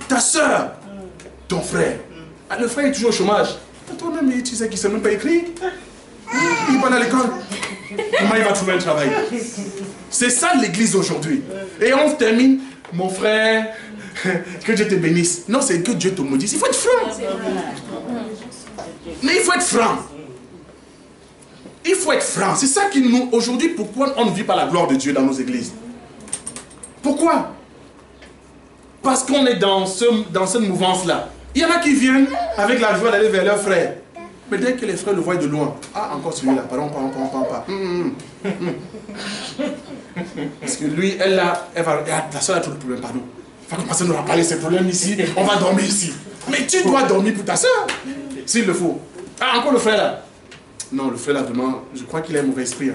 Ta soeur, ton frère. Le frère est toujours au chômage. Toi-même, tu sais qu'il ne sait même pas écrire. Il va à l'école. Comment il va trouver un travail? C'est ça l'église aujourd'hui. Et on termine, mon frère, que Dieu te bénisse. Non, c'est que Dieu te maudisse. Il faut être franc. Mais il faut être franc. Il faut être franc. C'est ça qui nous... Aujourd'hui, pourquoi on ne vit pas la gloire de Dieu dans nos églises? Pourquoi? Parce qu'on est dans cette mouvance-là. Il y en a qui viennent avec la joie d'aller vers leurs frères. Mais dès que les frères le voient de loin, encore celui-là, pardon, pas. Parce que lui, elle va, ta soeur a tout le problème, pardon. Il va commencer à nous rappeler ses problèmes ici, on va dormir ici. Mais tu dois dormir pour ta soeur, s'il le faut. Encore le frère là. Non, le frère là, vraiment, je crois qu'il a un mauvais esprit.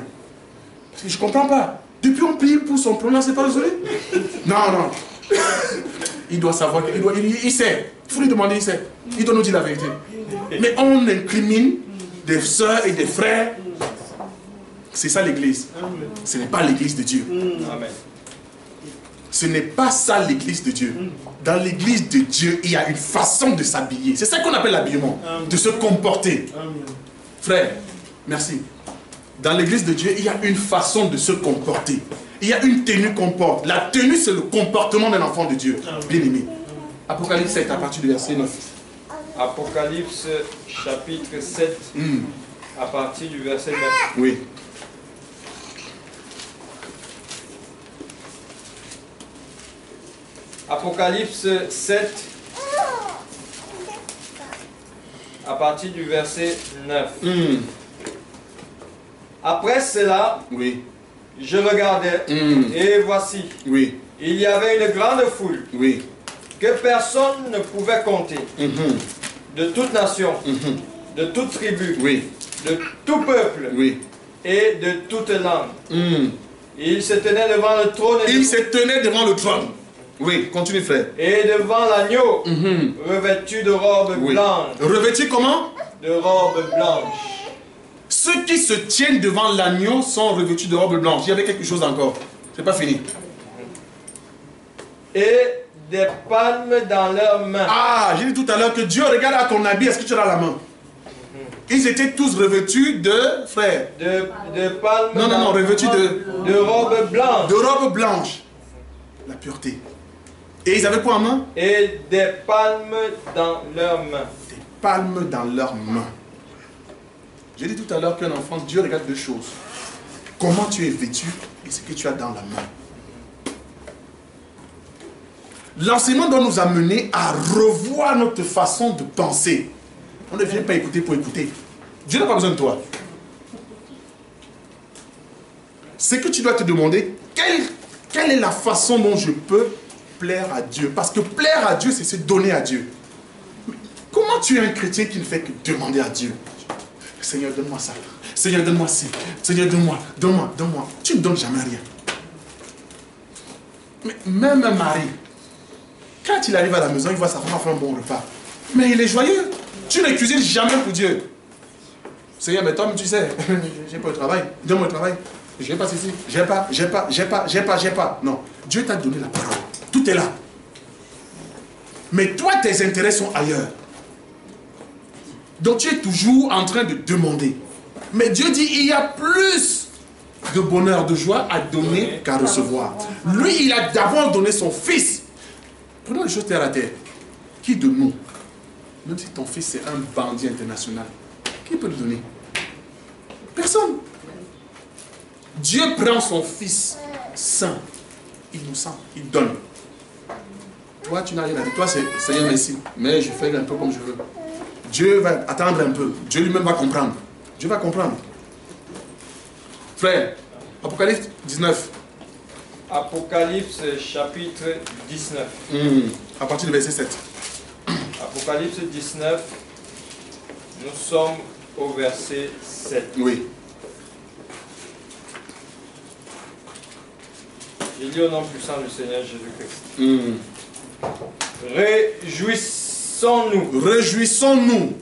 Parce que je ne comprends pas. Depuis on prie pour son problème, c'est pas désolé. Non. Il doit savoir, il sait. Il faut lui demander, il sait. Il doit nous dire la vérité. Mais on incrimine des soeurs et des frères. C'est ça l'église. Ce n'est pas l'église de Dieu. Amen. Ce n'est pas ça l'église de Dieu. Dans l'église de Dieu, il y a une façon de s'habiller. C'est ça qu'on appelle l'habillement. De se comporter. Frère, merci. Dans l'église de Dieu, il y a une façon de se comporter. Il y a une tenue qu'on porte. La tenue, c'est le comportement d'un enfant de Dieu. Bien aimé. Apocalypse 7, à partir du verset 9. Apocalypse chapitre 7, à partir du verset 9. Oui. Apocalypse 7, à partir du verset 9. Après cela, oui. Je regardais, et voici, oui. Il y avait une grande foule, oui. que personne ne pouvait compter, de toute nation, de toute tribu, oui. de tout peuple, oui. et de toute langue. Il se tenait devant le trône. Il se tenait devant le trône. Oui, continue frère. Et devant l'agneau, revêtu de robes blanches. Revêtu comment? De robes blanches. Ceux qui se tiennent devant l'agneau sont revêtus de robes blanches. Il y avait quelque chose encore. C'est pas fini. Et des palmes dans leurs mains. J'ai dit tout à l'heure que Dieu regarde à ton habit. Est-ce que tu as la main? Ils étaient tous revêtus de, frère. De palmes. Non, revêtus de robes blanches. De robes blanches. La pureté. Et ils avaient quoi en main? Et des palmes dans leurs mains. Des palmes dans leurs mains. J'ai dit tout à l'heure qu'un enfant, Dieu regarde deux choses. Comment tu es vêtu et ce que tu as dans la main. L'enseignement doit nous amener à revoir notre façon de penser. On ne vient pas écouter pour écouter. Dieu n'a pas besoin de toi. C'est que tu dois te demander, quelle est la façon dont je peux plaire à Dieu? Parce que plaire à Dieu, c'est se donner à Dieu. Mais comment tu es un chrétien qui ne fait que demander à Dieu? Seigneur, donne-moi ça. Seigneur, donne-moi ci. Seigneur, donne-moi. Tu ne donnes jamais rien. Mais même un mari, quand il arrive à la maison, il voit sa femme faire un bon repas. Mais il est joyeux. Tu ne cuisines jamais pour Dieu. Seigneur, mais toi, tu sais, j'ai pas le travail. Donne-moi le travail. Je n'ai pas ceci, j'ai pas. Non, Dieu t'a donné la parole. Tout est là. Mais toi, tes intérêts sont ailleurs. Donc tu es toujours en train de demander. Mais Dieu dit, il y a plus de bonheur, de joie à donner qu'à recevoir. Lui, il a d'abord donné son fils. Prenons les choses terre à terre. Qui de nous, même si ton fils est un bandit international, qui peut le donner? Personne. Dieu prend son fils saint, innocent, il donne. Toi, tu n'as rien à dire. Toi, c'est Seigneur, merci. Mais je fais un peu comme je veux. Dieu va attendre un peu. Dieu lui-même va comprendre. Dieu va comprendre. Frère, Apocalypse 19. Apocalypse chapitre 19. À partir du verset 7. Apocalypse 19, nous sommes au verset 7. Oui. Je lis au nom puissant du Seigneur Jésus-Christ. Réjouissons-nous. Réjouissons-nous.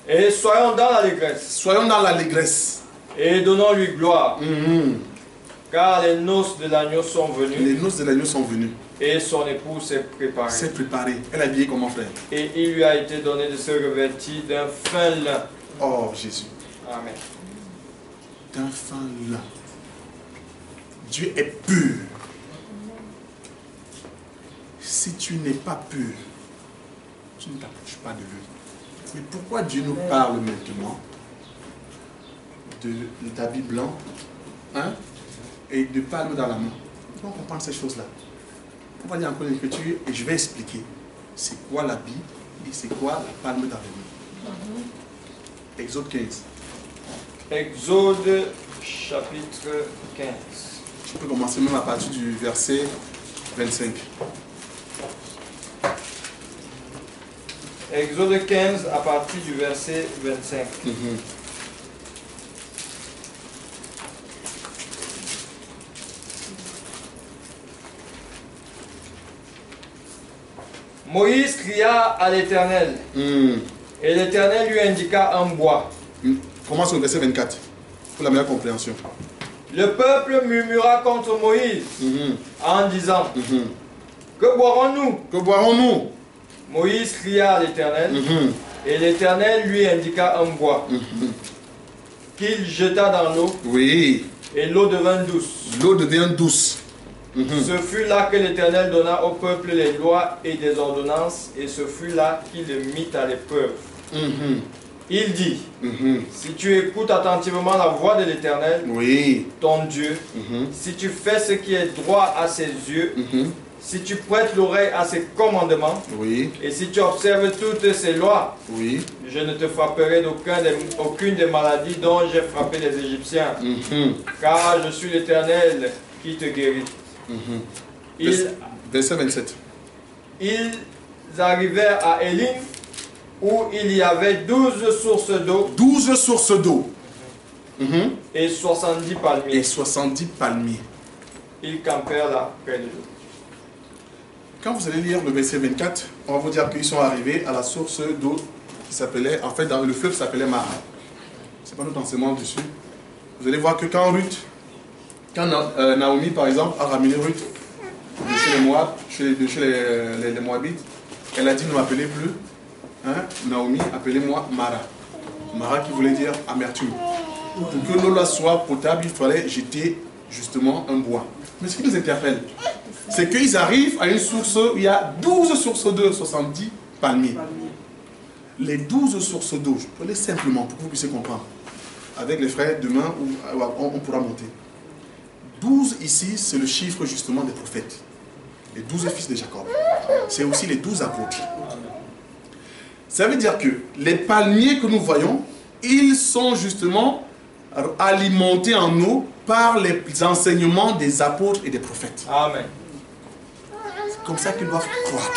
Et soyons dans l'allégresse. Soyons dans l'allégresse. Et donnons-lui gloire. Car les noces de l'agneau sont venues. Les noces de l'agneau sont venues. Et son époux s'est préparé. S'est préparé. Elle est habillée comment, frère? Et il lui a été donné de se revêtir d'un fin lin. Oh, Jésus. Amen. D'un fin lin. Dieu est pur. Si tu n'es pas pur, tu ne t'approches pas de lui. Mais pourquoi Dieu nous parle maintenant d'habits blancs, hein, et de palme dans la main? On va comprendre ces choses-là. On va lire encore l'écriture et je vais expliquer c'est quoi l'habit et c'est quoi la palme dans la main. Exode 15. Exode chapitre 15. Tu peux commencer même à partir du verset 25. Exode 15 à partir du verset 25. Moïse cria à l'Éternel, et l'Éternel lui indiqua un bois. Commence au verset 24, pour la meilleure compréhension. Le peuple murmura contre Moïse, en disant, que boirons-nous? Que boirons-nous? Moïse cria à l'Éternel, et l'Éternel lui indiqua un bois, qu'il jeta dans l'eau, oui, et l'eau devint douce. L'eau devient douce. Ce fut là que l'Éternel donna au peuple les lois et des ordonnances, et ce fut là qu'il le mit à l'épreuve. Il dit, si tu écoutes attentivement la voix de l'Éternel, oui, ton Dieu, si tu fais ce qui est droit à ses yeux, si tu prêtes l'oreille à ses commandements, oui, et si tu observes toutes ses lois, oui, je ne te frapperai d'aucune des maladies dont j'ai frappé les Égyptiens, car je suis l'Éternel qui te guérit. Verset 27. Ils arrivèrent à Élim, où il y avait 12 sources d'eau. 12 sources d'eau. Et 70 palmiers. Et 70 palmiers. Ils campèrent là, près de l'eau. Quand vous allez lire le verset 24, on va vous dire qu'ils sont arrivés à la source d'eau qui s'appelait, en fait, dans le fleuve s'appelait Mara. C'est pas notre enseignement dessus. Vous allez voir que quand Naomi, par exemple, a ramené Ruth de chez les Moab, les Moabites, elle a dit, ne m'appelez plus, hein, Naomi, appelez-moi Mara. Mara qui voulait dire amertume. Pour que l'eau là soit potable, il fallait jeter justement un bois. Mais ce qui nous interpelle, c'est qu'ils arrivent à une source où il y a 12 sources d'eau, 70 palmiers. Les 12 sources d'eau, je peux les simplement pour que vous puissiez comprendre. Avec les frères, demain, on pourra monter. 12 ici, c'est le chiffre justement des prophètes. Les 12 fils de Jacob. C'est aussi les 12 apôtres. Ça veut dire que les palmiers que nous voyons, ils sont justement alimentés en eau par les enseignements des apôtres et des prophètes. Amen. C'est comme ça qu'ils doivent croire.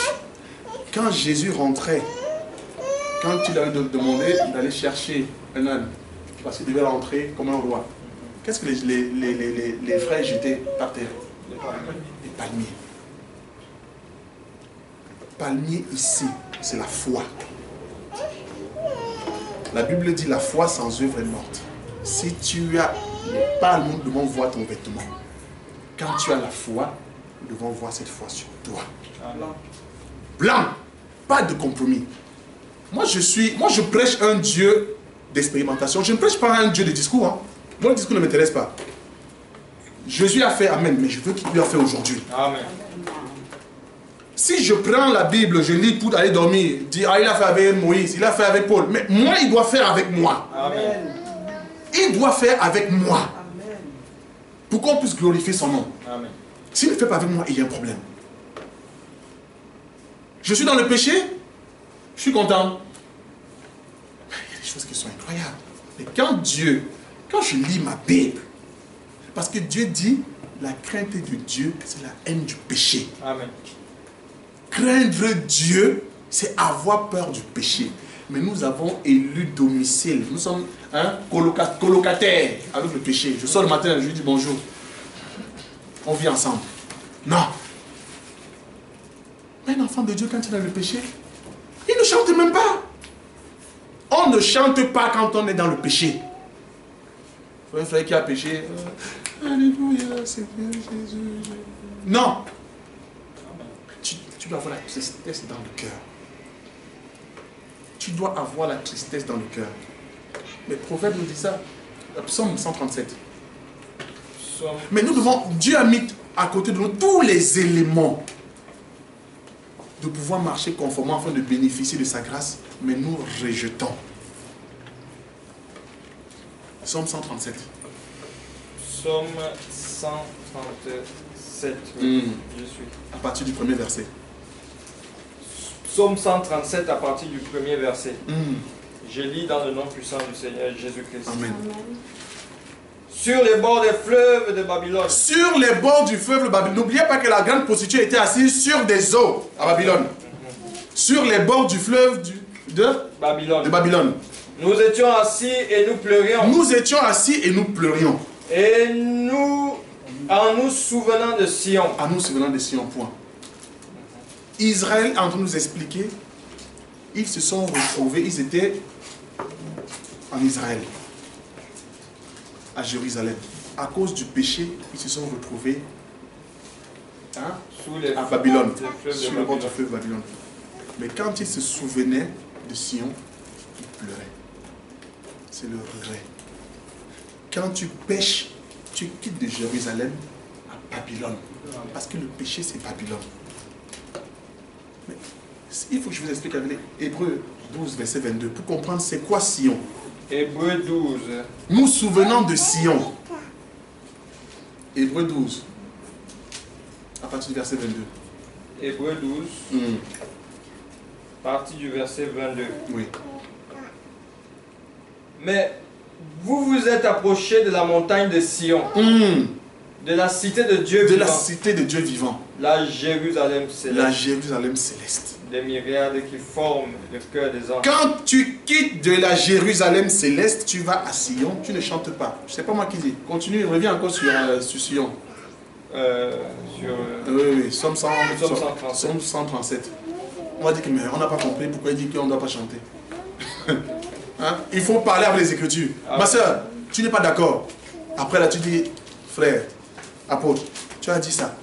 Quand Jésus rentrait, quand il avait demandé d'aller chercher un âne, parce qu'il devait rentrer comme un roi, qu'est-ce que les frères jetaient par terre? Les palmiers. Palmier ici, c'est la foi. La Bible dit la foi sans œuvre est morte. Si tu as Mais pas nous devons voir ton vêtement. Quand tu as la foi, nous devons voir cette foi sur toi. Blanc. Pas de compromis. Moi, je prêche un Dieu d'expérimentation. Je ne prêche pas un Dieu de discours. Hein. Moi, le discours ne m'intéresse pas. Jésus a fait Amen, mais je veux qu'il lui a fait aujourd'hui. Amen. Si je prends la Bible, je lis pour aller dormir, dire ah, il a fait avec Moïse, il a fait avec Paul, mais moi, il doit faire avec moi. Amen. Il doit faire avec moi. Amen. Pour qu'on puisse glorifier son nom. Amen. S'il ne fait pas avec moi, il y a un problème. Je suis dans le péché, je suis content. Mais il y a des choses qui sont incroyables. Mais quand je lis ma Bible, parce que Dieu dit, la crainte de Dieu, c'est la haine du péché. Amen. Craindre Dieu, c'est avoir peur du péché. Mais nous avons élu domicile. Nous sommes colocataires avec le péché. Je sors le matin, je lui dis bonjour. On vit ensemble. Non. Mais un enfant de Dieu, quand il est dans le péché, il ne chante même pas. On ne chante pas quand on est dans le péché. Un frère qui a péché. Alléluia, Seigneur Jésus. Non. Tu dois avoir la tristesse dans le cœur. Tu dois avoir la tristesse dans le cœur. Mais le prophète nous dit ça. Psaume 137. Mais nous devons, Dieu a mis à côté de nous tous les éléments de pouvoir marcher conformément afin de bénéficier de sa grâce, mais nous rejetons. Psaume 137. Psaume 137. Oui, je suis. À partir du premier verset. Psaume 137 à partir du premier verset. Je lis dans le nom puissant du Seigneur Jésus-Christ. Amen. Sur les bords des fleuves de Babylone. Sur les bords du fleuve de Babylone. N'oubliez pas que la grande prostituée était assise sur des eaux à Babylone. Sur les bords du fleuve de Babylone. Nous étions assis et nous pleurions. Nous étions assis et nous pleurions. Et nous, en nous souvenant de Sion. En nous souvenant de Sion, point. Israël, en train de nous expliquer, ils se sont retrouvés, ils étaient en Israël, à Jérusalem. À cause du péché, ils se sont retrouvés à Babylone, sur le bord du fleuve Babylone. Mais quand ils se souvenaient de Sion, ils pleuraient. C'est le regret. Quand tu pêches, tu quittes de Jérusalem à Babylone. Parce que le péché, c'est Babylone. Mais il faut que je vous explique avec Hébreux 12, verset 22, pour comprendre c'est quoi Sion. Hébreux 12. Nous souvenons de Sion. Hébreux 12, à partir du verset 22. Hébreux 12, à partir du verset 22. Oui. Mais vous vous êtes approchés de la montagne de Sion, de la cité de Dieu vivant. De la cité de Dieu vivant. La Jérusalem céleste. La Jérusalem céleste. Des myriades qui forment le cœur des anges. Quand tu quittes de la Jérusalem céleste, tu vas à Sion, tu ne chantes pas. Je ne sais pas moi qui dis. Continue, reviens encore sur Sion. Oui, Psaume 137. On va dire que mais on n'a pas compris pourquoi il dit qu'on ne doit pas chanter. Hein? Il faut parler avec les Écritures. Ma soeur, tu n'es pas d'accord. Après là, tu dis, frère, apôtre, tu as dit ça.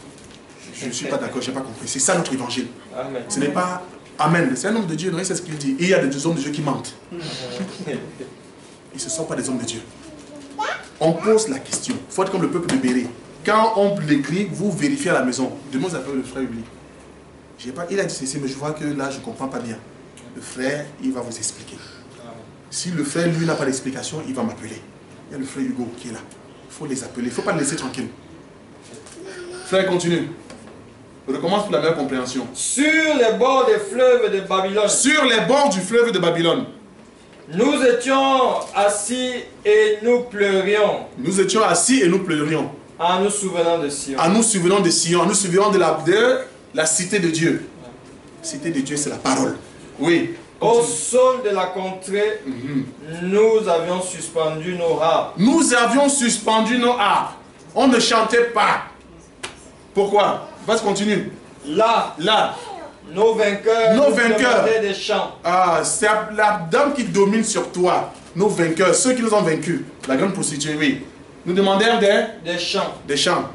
Je ne suis pas d'accord, je n'ai pas compris. C'est ça notre évangile. Amen. Ce n'est pas Amen. C'est un homme de Dieu, non, c'est ce qu'il dit. Et il y a des hommes de Dieu qui mentent. Et ce ne sont pas des hommes de Dieu. On pose la question. Il faut être comme le peuple de Béré. Quand on l'écrit, vous vérifiez à la maison. Demain, vous appelez le frère Uli. Il a dit ceci, mais je vois que là, je ne comprends pas bien. Le frère, il va vous expliquer. Si le frère, lui, n'a pas d'explication, il va m'appeler. Il y a le frère Hugo qui est là. Il faut les appeler. Il ne faut pas les laisser tranquilles. Frère, continue. On recommence pour la meilleure compréhension. Sur les bords des fleuves de Babylone. Sur les bords du fleuve de Babylone. Nous étions assis et nous pleurions. Nous étions assis et nous pleurions. En nous souvenant de Sion. En nous souvenant de Sion. En nous souvenant de la cité de Dieu. La cité de Dieu, c'est la parole. Oui. Au sol de la contrée, nous avions suspendu nos harpes. Nous avions suspendu nos harpes. On ne chantait pas. Pourquoi? Vas-y, continue. Là, nos vainqueurs nous demandaient des chants. Ah, c'est la dame qui domine sur toi. Nos vainqueurs, ceux qui nous ont vaincus. La grande prostituée, oui. nous demandèrent des champs. des champs.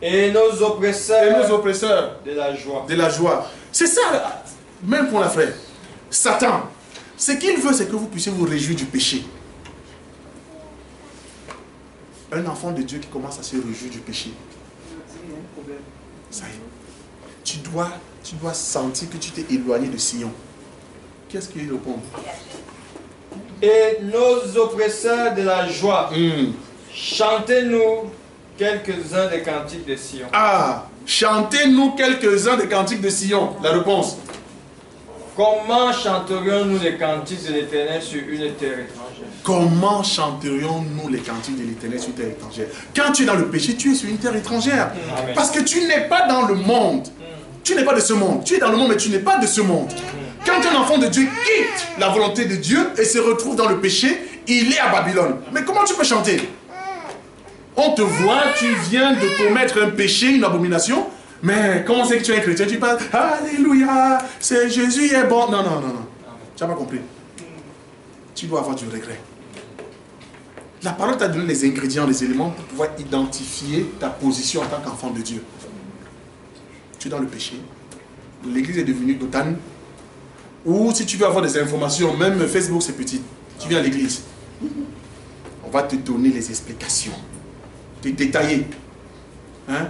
Et nos oppresseurs, De la joie. C'est ça, même pour la frère. Satan, ce qu'il veut, c'est que vous puissiez vous réjouir du péché. Un enfant de Dieu qui commence à se réjouir du péché. Ça y est. Tu dois sentir que tu t'es éloigné de Sion. Qu'est-ce qu'il répond? Et nos oppresseurs de la joie, chantez-nous quelques-uns des cantiques de Sion. Ah, chantez-nous quelques-uns des cantiques de Sion. La réponse. Comment chanterions-nous les cantiques de l'Éternel sur une terre étrangère? Comment chanterions-nous les cantiques de l'Éternel sur une terre étrangère? Quand tu es dans le péché, tu es sur une terre étrangère. Amen. Parce que tu n'es pas dans le monde. Tu n'es pas de ce monde. Tu es dans le monde, mais tu n'es pas de ce monde. Quand un enfant de Dieu quitte la volonté de Dieu et se retrouve dans le péché, il est à Babylone. Mais comment tu peux chanter? On te voit, tu viens de commettre un péché, une abomination. Mais comment c'est que tu es un chrétien? Tu parles, Alléluia, c'est Jésus est bon. Non, non, non, non. Tu n'as pas compris. Tu dois avoir du regret. La parole t'a donné les ingrédients, les éléments pour pouvoir identifier ta position en tant qu'enfant de Dieu. Tu es dans le péché. L'église est devenue d'Otan. Ou si tu veux avoir des informations, même Facebook c'est petit. Tu viens à l'église. On va te donner les explications. Tu es détaillé. Hein?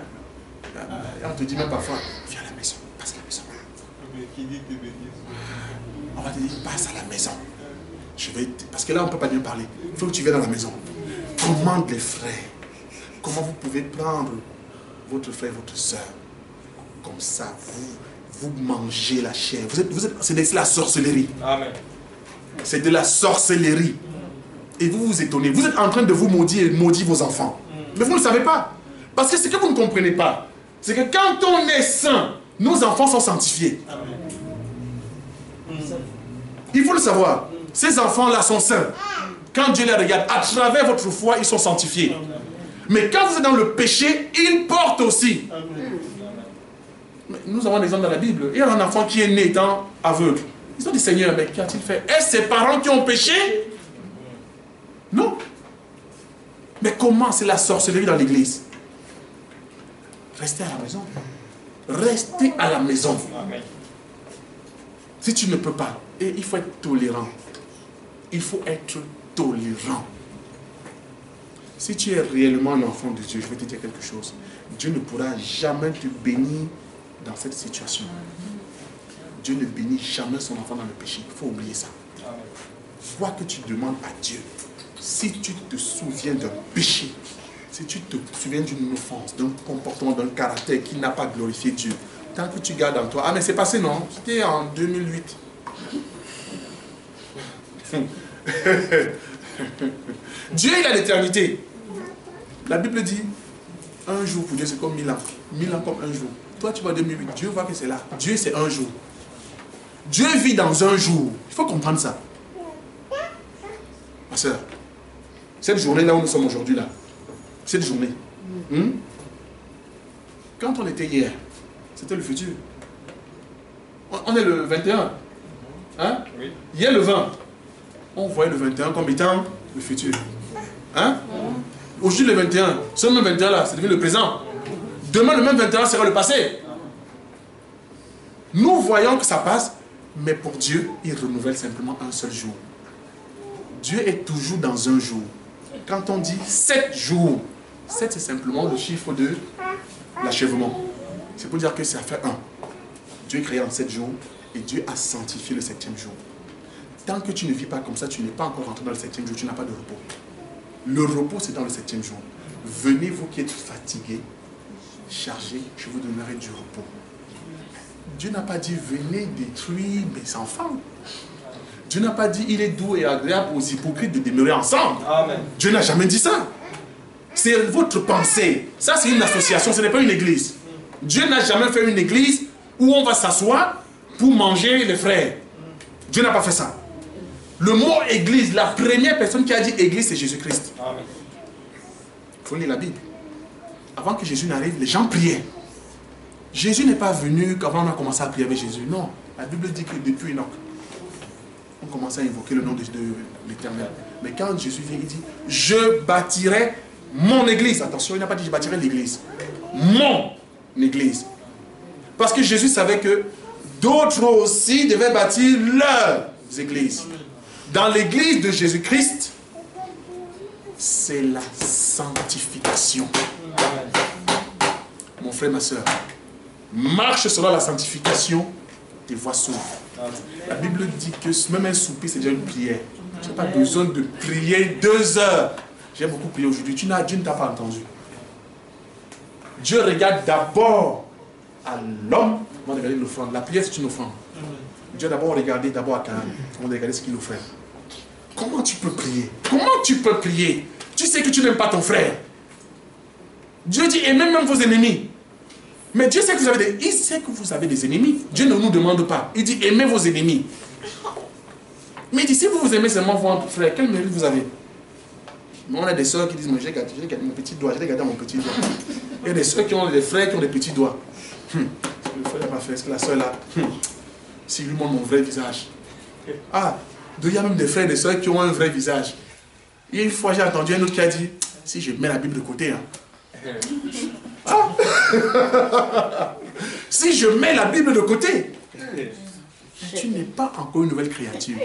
On te dit même parfois, viens à la maison, passe à la maison. On va te dire, passe à la maison. Parce que là, on ne peut pas bien parler. Il faut que tu viennes dans la maison. Commande les frères. Comment vous pouvez prendre votre frère, votre soeur. Comme ça, vous mangez la chair. C'est de la sorcellerie. Amen. C'est de la sorcellerie. Et vous vous étonnez. Vous êtes en train de vous maudire et maudire vos enfants. Mais vous ne le savez pas. Parce que ce que vous ne comprenez pas, c'est que quand on est saint, nos enfants sont sanctifiés. Il faut le savoir. Ces enfants-là sont saints. Quand Dieu les regarde, à travers votre foi, ils sont sanctifiés. Mais quand vous êtes dans le péché, ils portent aussi. Mais nous avons des exemples dans la Bible. Il y a un enfant qui est né étant aveugle. Ils ont dit, Seigneur, mais qu'a-t-il fait? Est-ce ses parents qui ont péché? Non. Mais comment? C'est la sorcellerie dans l'église. Restez à la maison. Restez à la maison. Amen. Si tu ne peux pas, et il faut être tolérant. Il faut être tolérant. Si tu es réellement un enfant de Dieu, je vais te dire quelque chose. Dieu ne pourra jamais te bénir dans cette situation. Dieu ne bénit jamais son enfant dans le péché. Il faut oublier ça. Fois que tu demandes à Dieu, si tu te souviens d'un péché, si tu te souviens d'une offense, d'un comportement, d'un caractère qui n'a pas glorifié Dieu, tant que tu gardes en toi, ah mais c'est passé non, c'était en 2008. Dieu il a l'éternité. La Bible dit, un jour pour Dieu c'est comme 1000 ans. 1000 ans comme un jour. Toi tu vois 2008, Dieu voit que c'est là. Dieu c'est un jour. Dieu vit dans un jour. Il faut comprendre ça. Ma soeur, cette journée là où nous sommes aujourd'hui là, cette journée, quand on était hier, c'était le futur. On est le 21. Hein? Oui. Hier le 20. On voyait le 21 comme étant le futur. Hein? Aujourd'hui le 21. Ce même 21 là, c'est devenu le présent. Demain le même 21 sera le passé. Nous voyons que ça passe, mais pour Dieu, il renouvelle simplement un seul jour. Dieu est toujours dans un jour. Quand on dit 7 jours, 7 c'est simplement le chiffre de l'achèvement. C'est pour dire que ça fait 1. Dieu est créé en 7 jours et Dieu a sanctifié le 7e jour. Tant que tu ne vis pas comme ça, tu n'es pas encore rentré dans le 7e jour, tu n'as pas de repos. Le repos c'est dans le 7e jour. Venez vous qui êtes fatigués, chargés, je vous donnerai du repos. Dieu n'a pas dit venez détruire mes enfants. Dieu n'a pas dit il est doux et agréable aux hypocrites de demeurer ensemble. Amen. Dieu n'a jamais dit ça. C'est votre pensée. Ça c'est une association, ce n'est pas une église. Dieu n'a jamais fait une église où on va s'asseoir pour manger les frères. Dieu n'a pas fait ça. Le mot église, la première personne qui a dit église c'est Jésus-Christ. Amen. Il faut lire la Bible. Avant que Jésus n'arrive, les gens priaient. Jésus n'est pas venu quand on a commencé à prier avec Jésus. Non, la Bible dit que depuis Enoch, on commençait à invoquer le nom de l'Éternel. Mais quand Jésus vient, il dit, je bâtirai mon église. Attention, il n'a pas dit je bâtirai l'église. Mon église. Parce que Jésus savait que d'autres aussi devaient bâtir leurs églises. Dans l'église de Jésus-Christ, c'est la sanctification. Mon frère, ma soeur, marche selon la sanctification, tes voies s'ouvrent. La Bible dit que même un soupir, c'est déjà une prière. Tu n'as pas besoin de prier 2 heures. J'ai beaucoup prié aujourd'hui. Dieu ne t'a pas entendu. Dieu regarde d'abord à l'homme avant de regarder l'offrande. La prière, c'est une offrande. Dieu a d'abord regardé à Canaan avant de regarder ce qu'il offrait. Comment tu peux prier? Comment tu peux prier? Tu sais que tu n'aimes pas ton frère. Dieu dit aimez même vos ennemis. Mais Dieu sait que vous avez des ennemis. Dieu ne nous demande pas. Il dit aimez vos ennemis. Mais il dit si vous aimez seulement votre frère, quel mérite vous avez? Mais on a des soeurs qui disent j'ai gardé mon petit doigt, j'ai gardé mon petit doigt. Il y a des soeurs qui ont des frères qui ont des petits doigts. Le frère m'a fait, est-ce que la soeur là, si lui montre mon vrai visage. Ah, il y a même des frères et des soeurs qui ont un vrai visage. Et une fois j'ai entendu un autre qui a dit, si je mets la Bible de côté, hein. Ah. Si je mets la Bible de côté, tu n'es pas encore une nouvelle créature.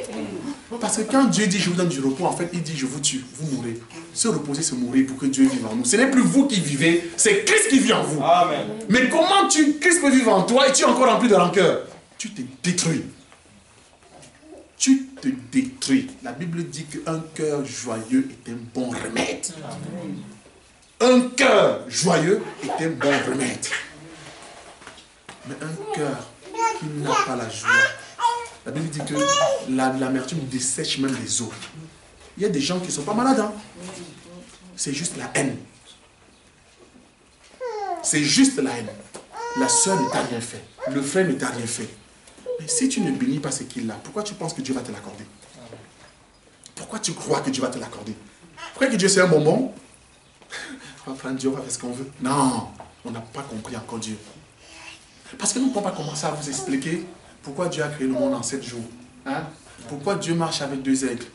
Parce que quand Dieu dit je vous donne du repos, en fait il dit je vous tue, vous mourrez. Se reposer, c'est mourir pour que Dieu vive en nous. Ce n'est plus vous qui vivez, c'est Christ qui vit en vous. Amen. Mais comment Christ peut vivre en toi et tu es encore rempli de rancœur? Tu te détruis. Tu te détruis. La Bible dit qu'un cœur joyeux est un bon remède. Un cœur joyeux est un bon remède. Mais un cœur qui n'a pas la joie, la Bible dit que l'amertume dessèche même les os. Il y a des gens qui ne sont pas malades. Hein? C'est juste la haine. C'est juste la haine. La soeur ne t'a rien fait. Le frère ne t'a rien fait. Mais si tu ne bénis pas ce qu'il a, pourquoi tu penses que Dieu va te l'accorder? Pourquoi tu crois que Dieu va te l'accorder? Pourquoi que Dieu c'est un bonbon? On va prendre Dieu, on va faire ce qu'on veut. Non, on n'a pas compris encore Dieu. Parce que nous ne pouvons pas commencer à vous expliquer pourquoi Dieu a créé le monde en 7 jours. Hein? Pourquoi Dieu marche avec 2 aigles.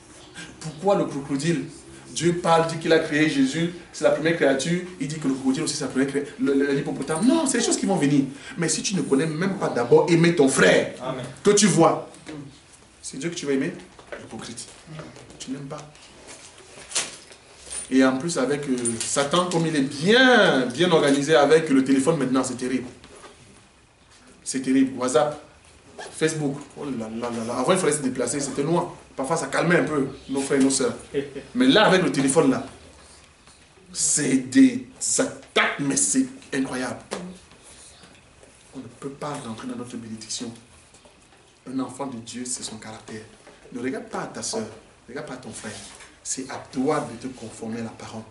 Pourquoi le crocodile, Dieu parle, dit qu'il a créé Jésus, c'est la première créature, il dit que le crocodile aussi c'est la première créature, l'hippopotame. Non, c'est des choses qui vont venir. Mais si tu ne connais même pas d'abord aimer ton frère, Amen, que tu vois, c'est Dieu que tu vas aimer, hypocrite. Tu n'aimes pas. Et en plus avec Satan, comme il est bien organisé avec le téléphone maintenant, c'est terrible. C'est terrible. WhatsApp, Facebook, oh là là là là. Avant il fallait se déplacer, c'était loin. Parfois ça calmait un peu nos frères et nos sœurs. Mais là avec le téléphone là, c'est des attaques, mais c'est incroyable. On ne peut pas rentrer dans notre bénédiction. Un enfant de Dieu, c'est son caractère. Ne regarde pas à ta sœur, ne regarde pas à ton frère. C'est à toi de te conformer à la parole.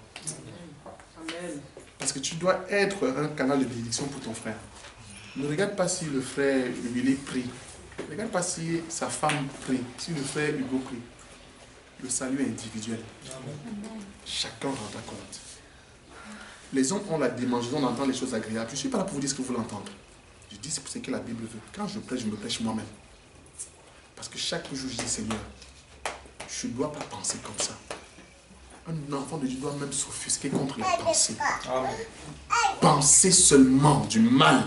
Amen. Parce que tu dois être un canal de bénédiction pour ton frère. Ne regarde pas si le frère Willy prie. Ne regarde pas si sa femme prie, si le frère Hugo prie. Le salut est individuel. Amen. Chacun rendra compte. Les hommes ont la démangeaison d'entendre les choses agréables. Je ne suis pas là pour vous dire ce que vous voulez entendre. Je dis c'est ce que la Bible veut. Quand je prêche, je me prêche moi-même. Parce que chaque jour, je dis Seigneur, je ne dois pas penser comme ça. Un enfant de Dieu doit même s'offusquer contre les pensées. Amen. Penser seulement du mal.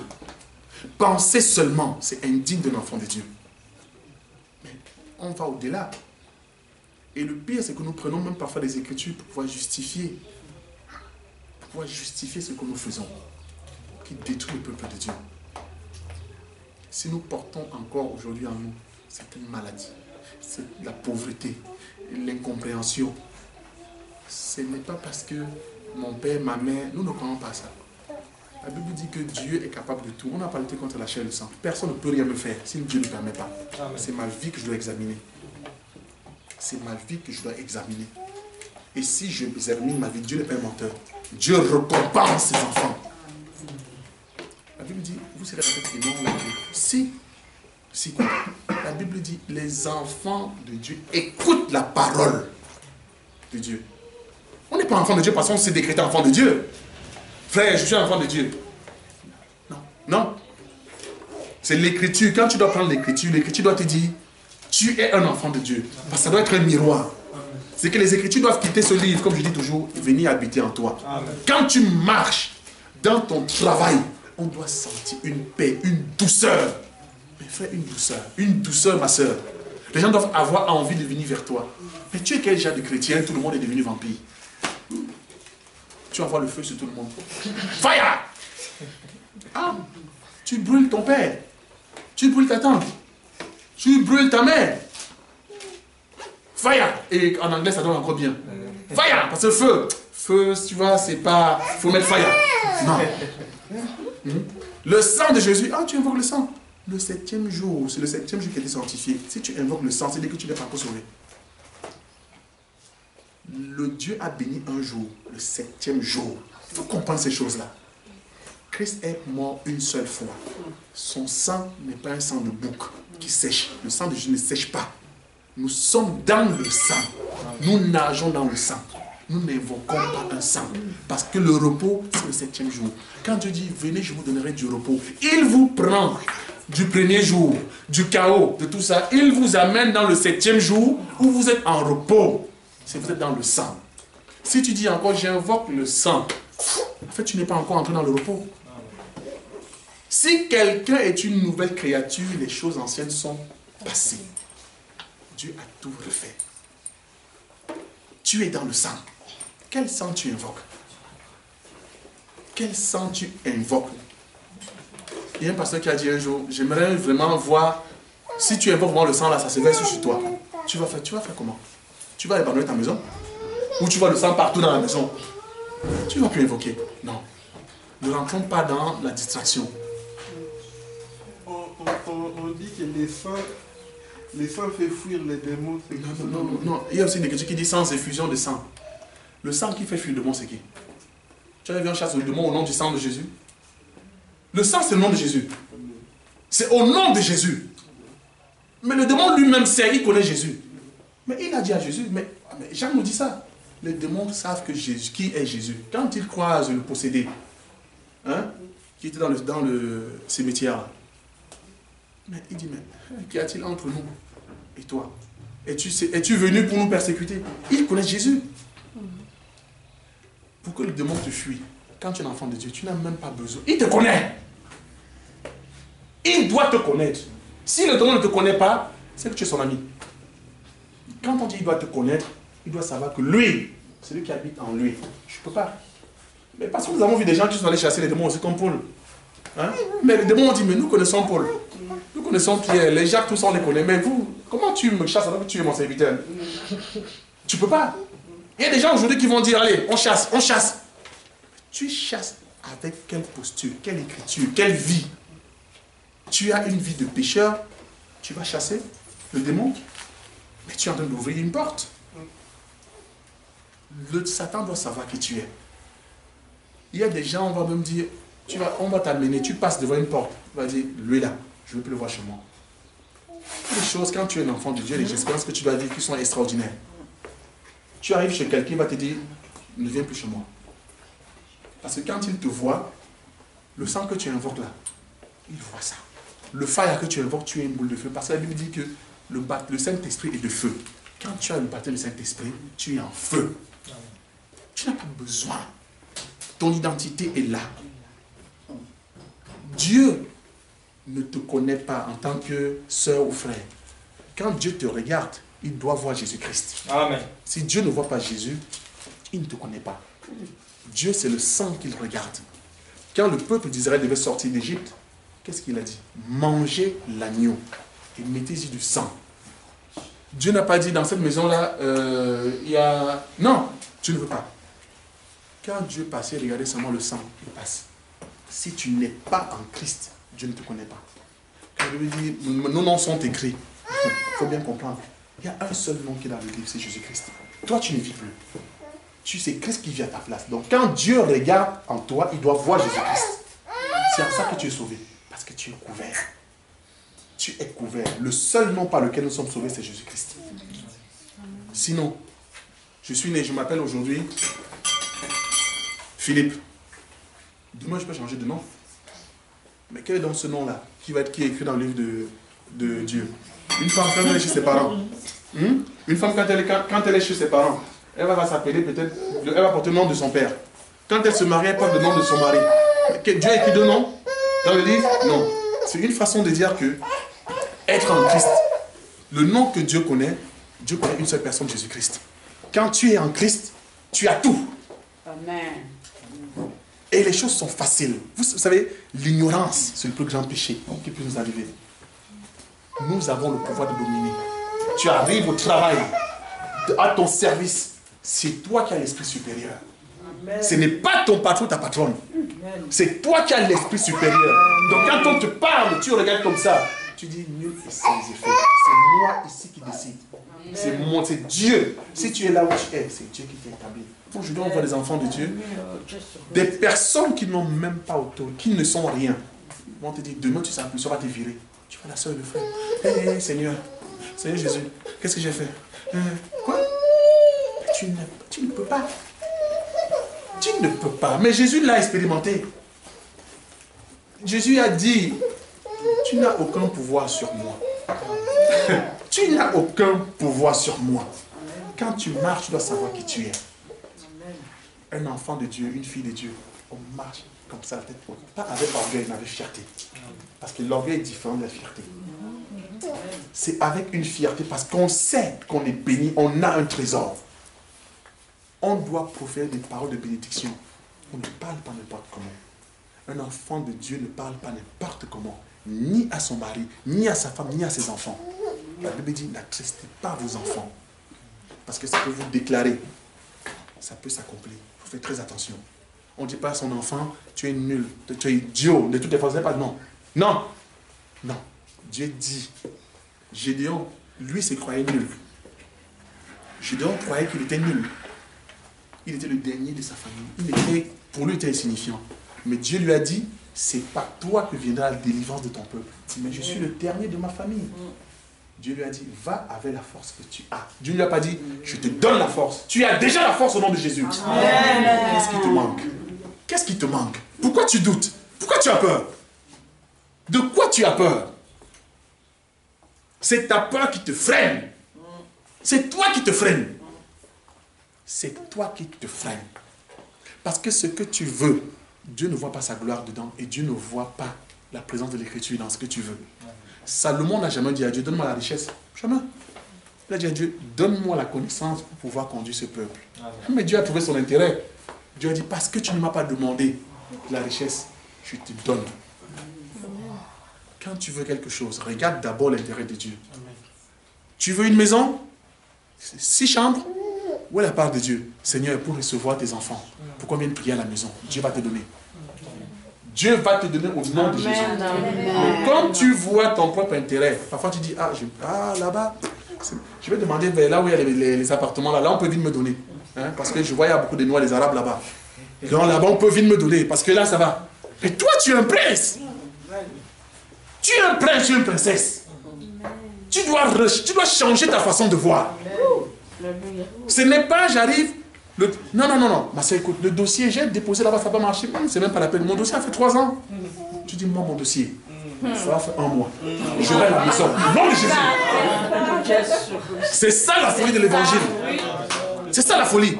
Penser seulement, c'est indigne d'un enfant de Dieu. Mais on va au-delà. Et le pire, c'est que nous prenons même parfois des Écritures pour pouvoir justifier. Pour pouvoir justifier ce que nous faisons. Qui détruit le peuple de Dieu. Si nous portons encore aujourd'hui en nous certaines maladies, c'est la pauvreté, l'incompréhension, ce n'est pas parce que mon père, ma mère, nous ne croyons pas ça. La Bible dit que Dieu est capable de tout. On n'a pas lutté contre la chair et le sang. Personne ne peut rien me faire si Dieu ne permet pas. C'est ma vie que je dois examiner. C'est ma vie que je dois examiner. Et si je examine ma vie, Dieu n'est pas un menteur. Dieu récompense ses enfants. La Bible dit, vous serez avec les noms là. Si quoi? La Bible dit, les enfants de Dieu écoutent la parole de Dieu. On n'est pas enfant de Dieu parce qu'on s'est décrété enfant de Dieu. Frère, je suis enfant de Dieu. Non, non. C'est l'écriture. Quand tu dois prendre l'écriture doit te dire, tu es un enfant de Dieu. Parce que ça doit être un miroir. C'est que les Écritures doivent quitter ce livre, comme je dis toujours, et venir habiter en toi. Amen. Quand tu marches dans ton travail, on doit sentir une paix, une douceur. Mais frère, une douceur, ma soeur. Les gens doivent avoir envie de venir vers toi. Mais tu es quel genre de chrétien? Tout le monde est devenu vampire. Tu envoies le feu sur tout le monde. Fire! Ah, tu brûles ton père. Tu brûles ta tante. Tu brûles ta mère. Fire! Et en anglais, ça donne encore bien. Fire! Parce que feu, tu vois, c'est pas... faut mettre fire. Non. Le sang de Jésus. Ah, tu invoques le sang. Le 7e jour, c'est le 7e jour qui a été sanctifié. Si tu invoques le sang, c'est dès que tu n'es pas encore sauvé. Le Dieu a béni un jour, le 7e jour. Il faut comprendre ces choses-là. Christ est mort une seule fois. Son sang n'est pas un sang de bouc qui sèche. Le sang de Jésus ne sèche pas. Nous sommes dans le sang. Nous nageons dans le sang. Nous n'invoquons pas un sang. Parce que le repos, c'est le 7e jour. Quand Dieu dit, venez, je vous donnerai du repos, il vous prend du premier jour, du chaos, de tout ça. Il vous amène dans le 7e jour où vous êtes en repos. Si vous êtes dans le sang. Si tu dis encore, j'invoque le sang, en fait, tu n'es pas encore entré dans le repos. Si quelqu'un est une nouvelle créature, les choses anciennes sont passées. Dieu a tout refait. Tu es dans le sang. Quel sang tu invoques? Quel sang tu invoques? Il y a un pasteur qui a dit un jour, j'aimerais vraiment voir, si tu invoques vraiment le sang là, ça se verse sur toi. Tu vas faire comment? Tu vas abandonner ta maison? Ou tu vois le sang partout dans la maison? Tu ne vas plus invoquer. Non. Ne rentrons pas dans la distraction. On dit que les sangs fait fuir les démons. Non. Il y a aussi une écriture qui dit sans effusion de sang. Le sang qui fait fuir le démon, c'est qui? Tu as vu un chasse le démon au nom du sang de Jésus? Le sang, c'est le nom de Jésus. C'est au nom de Jésus. Mais le démon lui-même sait, il connaît Jésus. Mais il a dit à Jésus, mais Jean nous dit ça. Les démons savent que Jésus, qui est Jésus. Quand ils croisent le possédé, qui était dans le cimetière, mais il dit, mais qu'y a-t-il entre nous et toi? Es-tu venu pour nous persécuter? Ils connaissent Jésus. Pour que le démon te fuit, quand tu es un enfant de Dieu, tu n'as même pas besoin. Il te connaît. Il doit te connaître. Si le démon ne te connaît pas, c'est que tu es son ami. Quand on dit qu'il doit te connaître, il doit savoir que lui, c'est lui qui habite en lui. Je ne peux pas. Mais parce que nous avons vu des gens qui sont allés chasser les démons aussi comme Paul. Mais les démons ont dit, mais nous connaissons Paul. Nous connaissons Pierre, les Jacques, tous on les connaît. Mais vous, comment tu me chasses alors que tu es mon serviteur? Tu ne peux pas. Il y a des gens aujourd'hui qui vont dire, allez, on chasse, on chasse. Tu chasses avec quelle posture, quelle écriture, quelle vie? Tu as une vie de pécheur, tu vas chasser le démon, mais tu es en train d'ouvrir une porte. Le Satan doit savoir qui tu es. Il y a des gens, on va même dire, on va t'amener, tu passes devant une porte, on va dire, lui là, je ne veux plus le voir chez moi. Les choses, quand tu es un enfant de Dieu, les expériences que tu dois vivre qui sont extraordinaires. Tu arrives chez quelqu'un, il va te dire, ne viens plus chez moi. Parce que quand il te voit, le sang que tu invoques là, il voit ça. Le fire que tu invoques, tu es une boule de feu. Parce que la Bible dit que le Saint-Esprit est de feu. Quand tu as le baptême du Saint-Esprit, tu es en feu. Tu n'as pas besoin. Ton identité est là. Dieu ne te connaît pas en tant que sœur ou frère. Quand Dieu te regarde, il doit voir Jésus-Christ. Amen. Si Dieu ne voit pas Jésus, il ne te connaît pas. Dieu, c'est le sang qu'il regarde. Quand le peuple d'Israël devait sortir d'Égypte, qu'est-ce qu'il a dit? Mangez l'agneau et mettez-y du sang. Dieu n'a pas dit dans cette maison-là, il y a... Non, tu ne veux pas. Quand Dieu passait, regardez seulement le sang, il passe. Si tu n'es pas en Christ, Dieu ne te connaît pas. Quand Dieu dit, nos noms sont écrits, il faut bien comprendre. Il y a un seul nom qui est dans le livre, c'est Jésus-Christ. Toi, tu ne vis plus. Tu sais Christ qui vit à ta place. Donc, quand Dieu regarde en toi, il doit voir Jésus-Christ. C'est en ça que tu es sauvé. Parce que tu es couvert. Tu es couvert. Le seul nom par lequel nous sommes sauvés, c'est Jésus-Christ. Sinon, je suis né, je m'appelle aujourd'hui Philippe. Demain, je peux changer de nom. Mais quel est donc ce nom-là qui est écrit dans le livre de Dieu? Une femme, quand elle est chez ses parents, une femme, quand elle est chez ses parents, elle va s'appeler peut-être, elle va porter le nom de son père. Quand elle se marie, elle porte le nom de son mari. Dieu a écrit deux noms dans le livre? Non. C'est une façon de dire que être en Christ, le nom que Dieu connaît une seule personne, Jésus-Christ. Quand tu es en Christ, tu as tout. Amen. Et les choses sont faciles. Vous savez, l'ignorance, c'est le plus grand péché qui peut nous arriver. Nous avons le pouvoir de dominer. Tu arrives au travail, à ton service, c'est toi qui as l'esprit supérieur. Amen. Ce n'est pas ton patron, ta patronne. C'est toi qui as l'esprit supérieur. Donc quand on te parle, tu regardes comme ça. Tu dis, nul et sans effet. C'est moi ici qui décide. C'est Dieu. Si tu es là où tu es, c'est Dieu qui t'a établi. Aujourd'hui, on voit des enfants de Dieu, des personnes qui n'ont même pas autorité, qui ne sont rien. Ils vont te dire, demain tu seras te virer. Tu vois la soeur et le frère. Hé, Seigneur, Seigneur Jésus, qu'est-ce que j'ai fait? Quoi? Tu ne peux pas. Tu ne peux pas. Mais Jésus l'a expérimenté. Jésus a dit, tu n'as aucun pouvoir sur moi. Tu n'as aucun pouvoir sur moi. Quand tu marches, tu dois savoir qui tu es. Un enfant de Dieu, une fille de Dieu, on marche comme ça, la tête haute. Pas avec orgueil, mais avec fierté. Parce que l'orgueil est différent de la fierté. C'est avec une fierté, parce qu'on sait qu'on est béni, on a un trésor. On doit proférer des paroles de bénédiction. On ne parle pas n'importe comment. Un enfant de Dieu ne parle pas n'importe comment. Ni à son mari, ni à sa femme, ni à ses enfants. La Bible dit, n'attristez pas vos enfants. Parce que ça peut vous déclarer. Ça peut s'accomplir. Il faut faire très attention. On ne dit pas à son enfant, tu es nul, tu es idiot, de toutes les façons, pas non. Non. Non. Dieu dit, Gédéon, lui, se croyait nul. Gédéon croyait qu'il était nul. Il était le dernier de sa famille. Pour lui, il était insignifiant. Mais Dieu lui a dit, c'est par toi que viendra la délivrance de ton peuple. Mais je suis le dernier de ma famille. Dieu lui a dit, va avec la force que tu as. Dieu ne lui a pas dit, je te donne la force. Tu as déjà la force au nom de Jésus. Qu'est-ce qui te manque? Qu'est-ce qui te manque? Pourquoi tu doutes? Pourquoi tu as peur? De quoi tu as peur? C'est ta peur qui te freine. C'est toi qui te freine. C'est toi qui te freine. Parce que ce que tu veux, Dieu ne voit pas sa gloire dedans et Dieu ne voit pas la présence de l'écriture dans ce que tu veux. Salomon n'a jamais dit à Dieu, donne-moi la richesse. Jamais. Il a dit à Dieu, donne-moi la connaissance pour pouvoir conduire ce peuple. Mais Dieu a trouvé son intérêt. Dieu a dit, parce que tu ne m'as pas demandé la richesse, je te donne. Quand tu veux quelque chose, regarde d'abord l'intérêt de Dieu. Tu veux une maison? 6 chambres? Où est la part de Dieu? Seigneur, pour recevoir tes enfants, pourquoi viennent prier à la maison? Dieu va te donner. Dieu va te donner au nom de Jésus. Mais quand tu vois ton propre intérêt, parfois tu dis, là-bas, je vais demander vers là où il y a les appartements, là on peut venir me donner. Hein, parce que je vois, il y a beaucoup de Noirs, les Arabes là-bas. Donc là-bas, on peut venir me donner, parce que là, ça va. Mais toi, tu es un prince. Tu es un prince, tu es une princesse. Tu dois changer ta façon de voir. Ce n'est pas, j'arrive... Non. Ma soeur, écoute, le dossier, j'ai déposé là-bas, ça n'a pas marché. C'est même pas la peine. Mon dossier a fait 3 ans. Tu dis, moi, mon dossier, ça va faire 1 mois. J'aurai la maison. Nom de Jésus. C'est ça la folie de l'évangile. C'est ça la folie.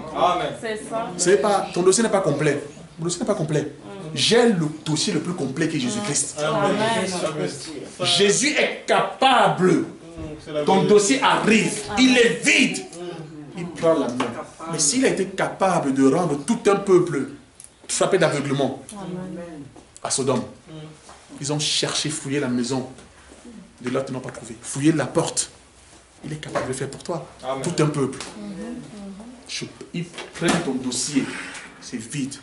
C'est pas, ton dossier n'est pas complet. Mon dossier n'est pas complet. J'ai le dossier le plus complet qui est Jésus-Christ. Jésus est capable. Ton dossier arrive. Il est vide. Il prend la main. Mais s'il a été capable de rendre tout un peuple frappé d'aveuglement à Sodome, ils ont cherché, fouillé la maison de Lot, ils n'ont pas trouvé. Fouillé la porte. Il est capable de le faire pour toi. Amen. Tout un peuple. Ils prennent ton dossier. C'est vide.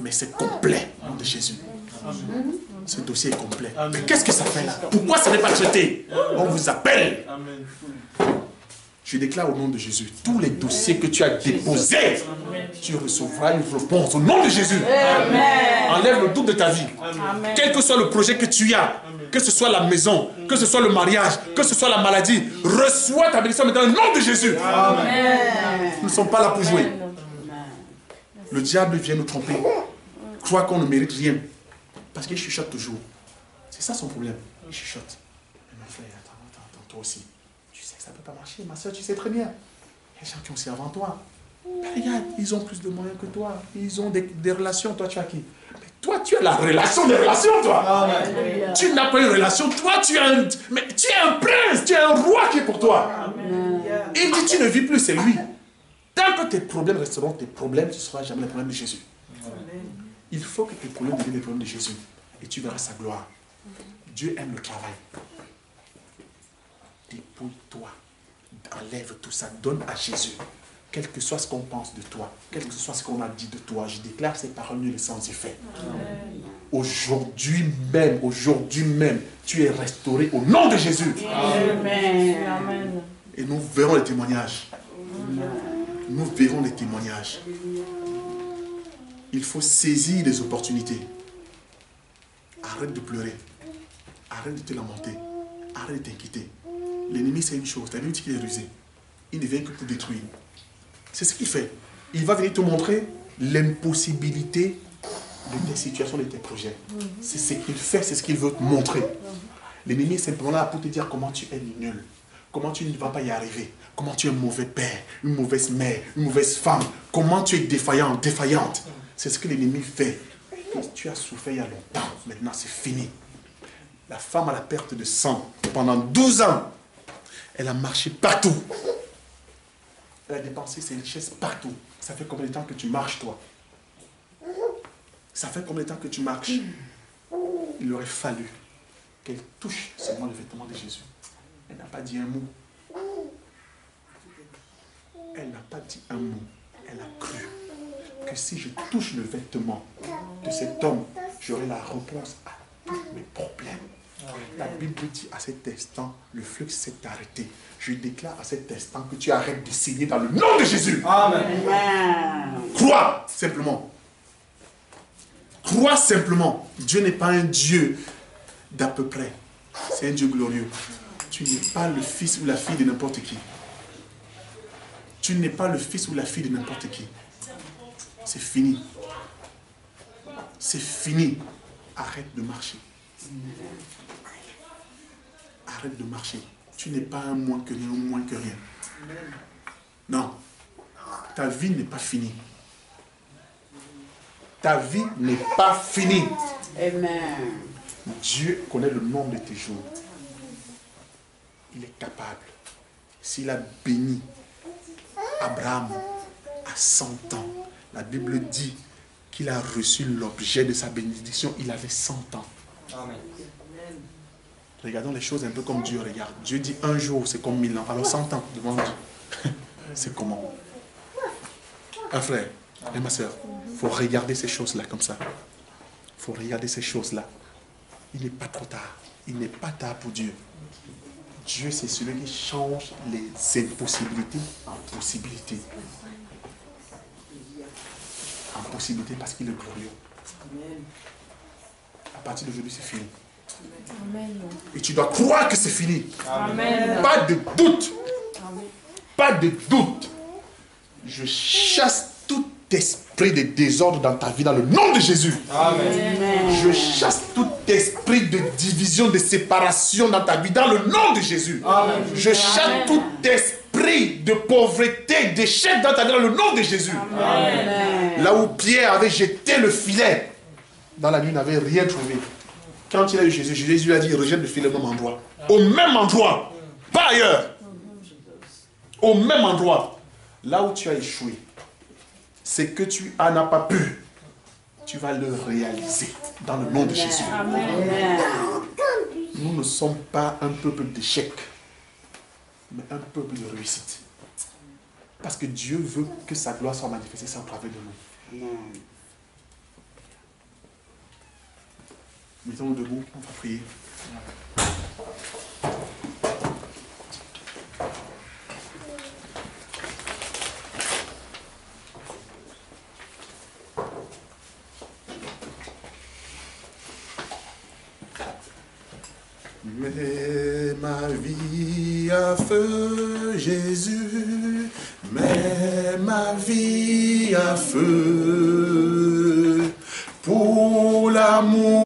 Mais c'est complet au nom de Jésus. Amen. Ce dossier est complet. Amen. Mais qu'est-ce que ça fait là? Pourquoi ça n'est pas traité? On vous appelle. Amen. Je déclare au nom de Jésus, tous les dossiers que tu as déposés, tu recevras une réponse au nom de Jésus. Amen. Enlève le doute de ta vie. Amen. Quel que soit le projet que tu as, que ce soit la maison, que ce soit le mariage, que ce soit la maladie, reçois ta bénédiction dans le nom de Jésus. Amen. Nous ne sommes pas là pour jouer. Le diable vient nous tromper. Croit qu'on ne mérite rien. Parce qu'il chuchote toujours. C'est ça son problème. Il chuchote. Mais mon frère, attends. toi aussi. Tu sais que ça ne peut pas marcher, ma soeur, tu sais très bien. Il y a des gens qui ont aussi avant toi. Mais regarde, ils ont plus de moyens que toi. Ils ont des relations, toi tu as qui? Mais toi tu as la relation des relations, toi. Amen. Tu n'as pas une relation, toi tu es un prince, tu es un roi qui est pour toi. Amen. Et il dit tu ne vis plus, c'est lui. Tant que tes problèmes resteront tes problèmes, tu ne seras jamais le problème de Jésus. Amen. Il faut que tes problèmes deviennent les problèmes de Jésus. Et tu verras sa gloire. Dieu aime le travail. Dépouille-toi. Enlève tout ça. Donne à Jésus. Quel que soit ce qu'on pense de toi, quel que soit ce qu'on a dit de toi, je déclare ces paroles nulles sans effet. Aujourd'hui même, tu es restauré au nom de Jésus. Amen. Et nous verrons les témoignages. Nous verrons les témoignages. Il faut saisir les opportunités. Arrête de pleurer. Arrête de te lamenter. Arrête de t'inquiéter. L'ennemi, c'est une chose. La Bible dit qu'il est rusé. Il ne vient que pour détruire. C'est ce qu'il fait. Il va venir te montrer l'impossibilité de tes situations, de tes projets. C'est ce qu'il fait, c'est ce qu'il veut te montrer. L'ennemi est simplement là pour te dire comment tu es nul. Comment tu ne vas pas y arriver. Comment tu es un mauvais père, une mauvaise mère, une mauvaise femme. Comment tu es défaillant, défaillante. C'est ce que l'ennemi fait. Tu as souffert il y a longtemps. Maintenant, c'est fini. La femme à la perte de sang, pendant 12 ans, elle a marché partout. Elle a dépensé ses richesses partout. Ça fait combien de temps que tu marches, toi? Ça fait combien de temps que tu marches? Il aurait fallu qu'elle touche seulement le vêtement de Jésus. Elle n'a pas dit un mot. Elle n'a pas dit un mot. Elle a cru que si je touche le vêtement de cet homme, j'aurai la réponse à tous mes problèmes. La Bible dit à cet instant, le flux s'est arrêté. Je déclare à cet instant que tu arrêtes de saigner dans le nom de Jésus. Amen. Crois simplement. Crois simplement. Dieu n'est pas un Dieu d'à peu près. C'est un Dieu glorieux. Tu n'es pas le fils ou la fille de n'importe qui. Tu n'es pas le fils ou la fille de n'importe qui. C'est fini. C'est fini. Arrête de marcher. Arrête de marcher. Tu n'es pas un moins que rien, un moins que rien. Non. Ta vie n'est pas finie. Ta vie n'est pas finie. Amen. Dieu connaît le nombre de tes jours. Il est capable. S'il a béni Abraham à 100 ans, la Bible dit qu'il a reçu l'objet de sa bénédiction, il avait 100 ans. Amen. Regardons les choses un peu comme Dieu regarde. Dieu dit un jour, c'est comme 1000 ans. Alors 100 ans devant Dieu, c'est comment? Un frère et ma soeur, il faut regarder ces choses-là comme ça. Il faut regarder ces choses-là. Il n'est pas trop tard. Il n'est pas tard pour Dieu. Dieu, c'est celui qui change les impossibilités en possibilités. En possibilités parce qu'il est glorieux. À partir d'aujourd'hui, c'est fini. Amen. Et tu dois croire que c'est fini. Amen. Pas de doute. Amen. Pas de doute. Je chasse tout esprit de désordre dans ta vie dans le nom de Jésus. Amen. Je chasse tout esprit de division, de séparation dans ta vie dans le nom de Jésus. Amen. Je chasse tout esprit de pauvreté, d'échec dans ta vie dans le nom de Jésus. Amen. Là où Pierre avait jeté le filet, dans la nuit, il n'avait rien trouvé. Quand il a eu Jésus, Jésus lui a dit, rejette le filet au même endroit. Au même endroit. Pas ailleurs. Au même endroit. Là où tu as échoué, c'est que tu n'as pas pu. Tu vas le réaliser dans le nom de Jésus. Amen. Nous ne sommes pas un peuple d'échec, mais un peuple de réussite. Parce que Dieu veut que sa gloire soit manifestée au travers de nous. Amen. Mettons-nous debout, on va prier. Mets ma vie à feu, Jésus, mets ma vie à feu, pour l'amour.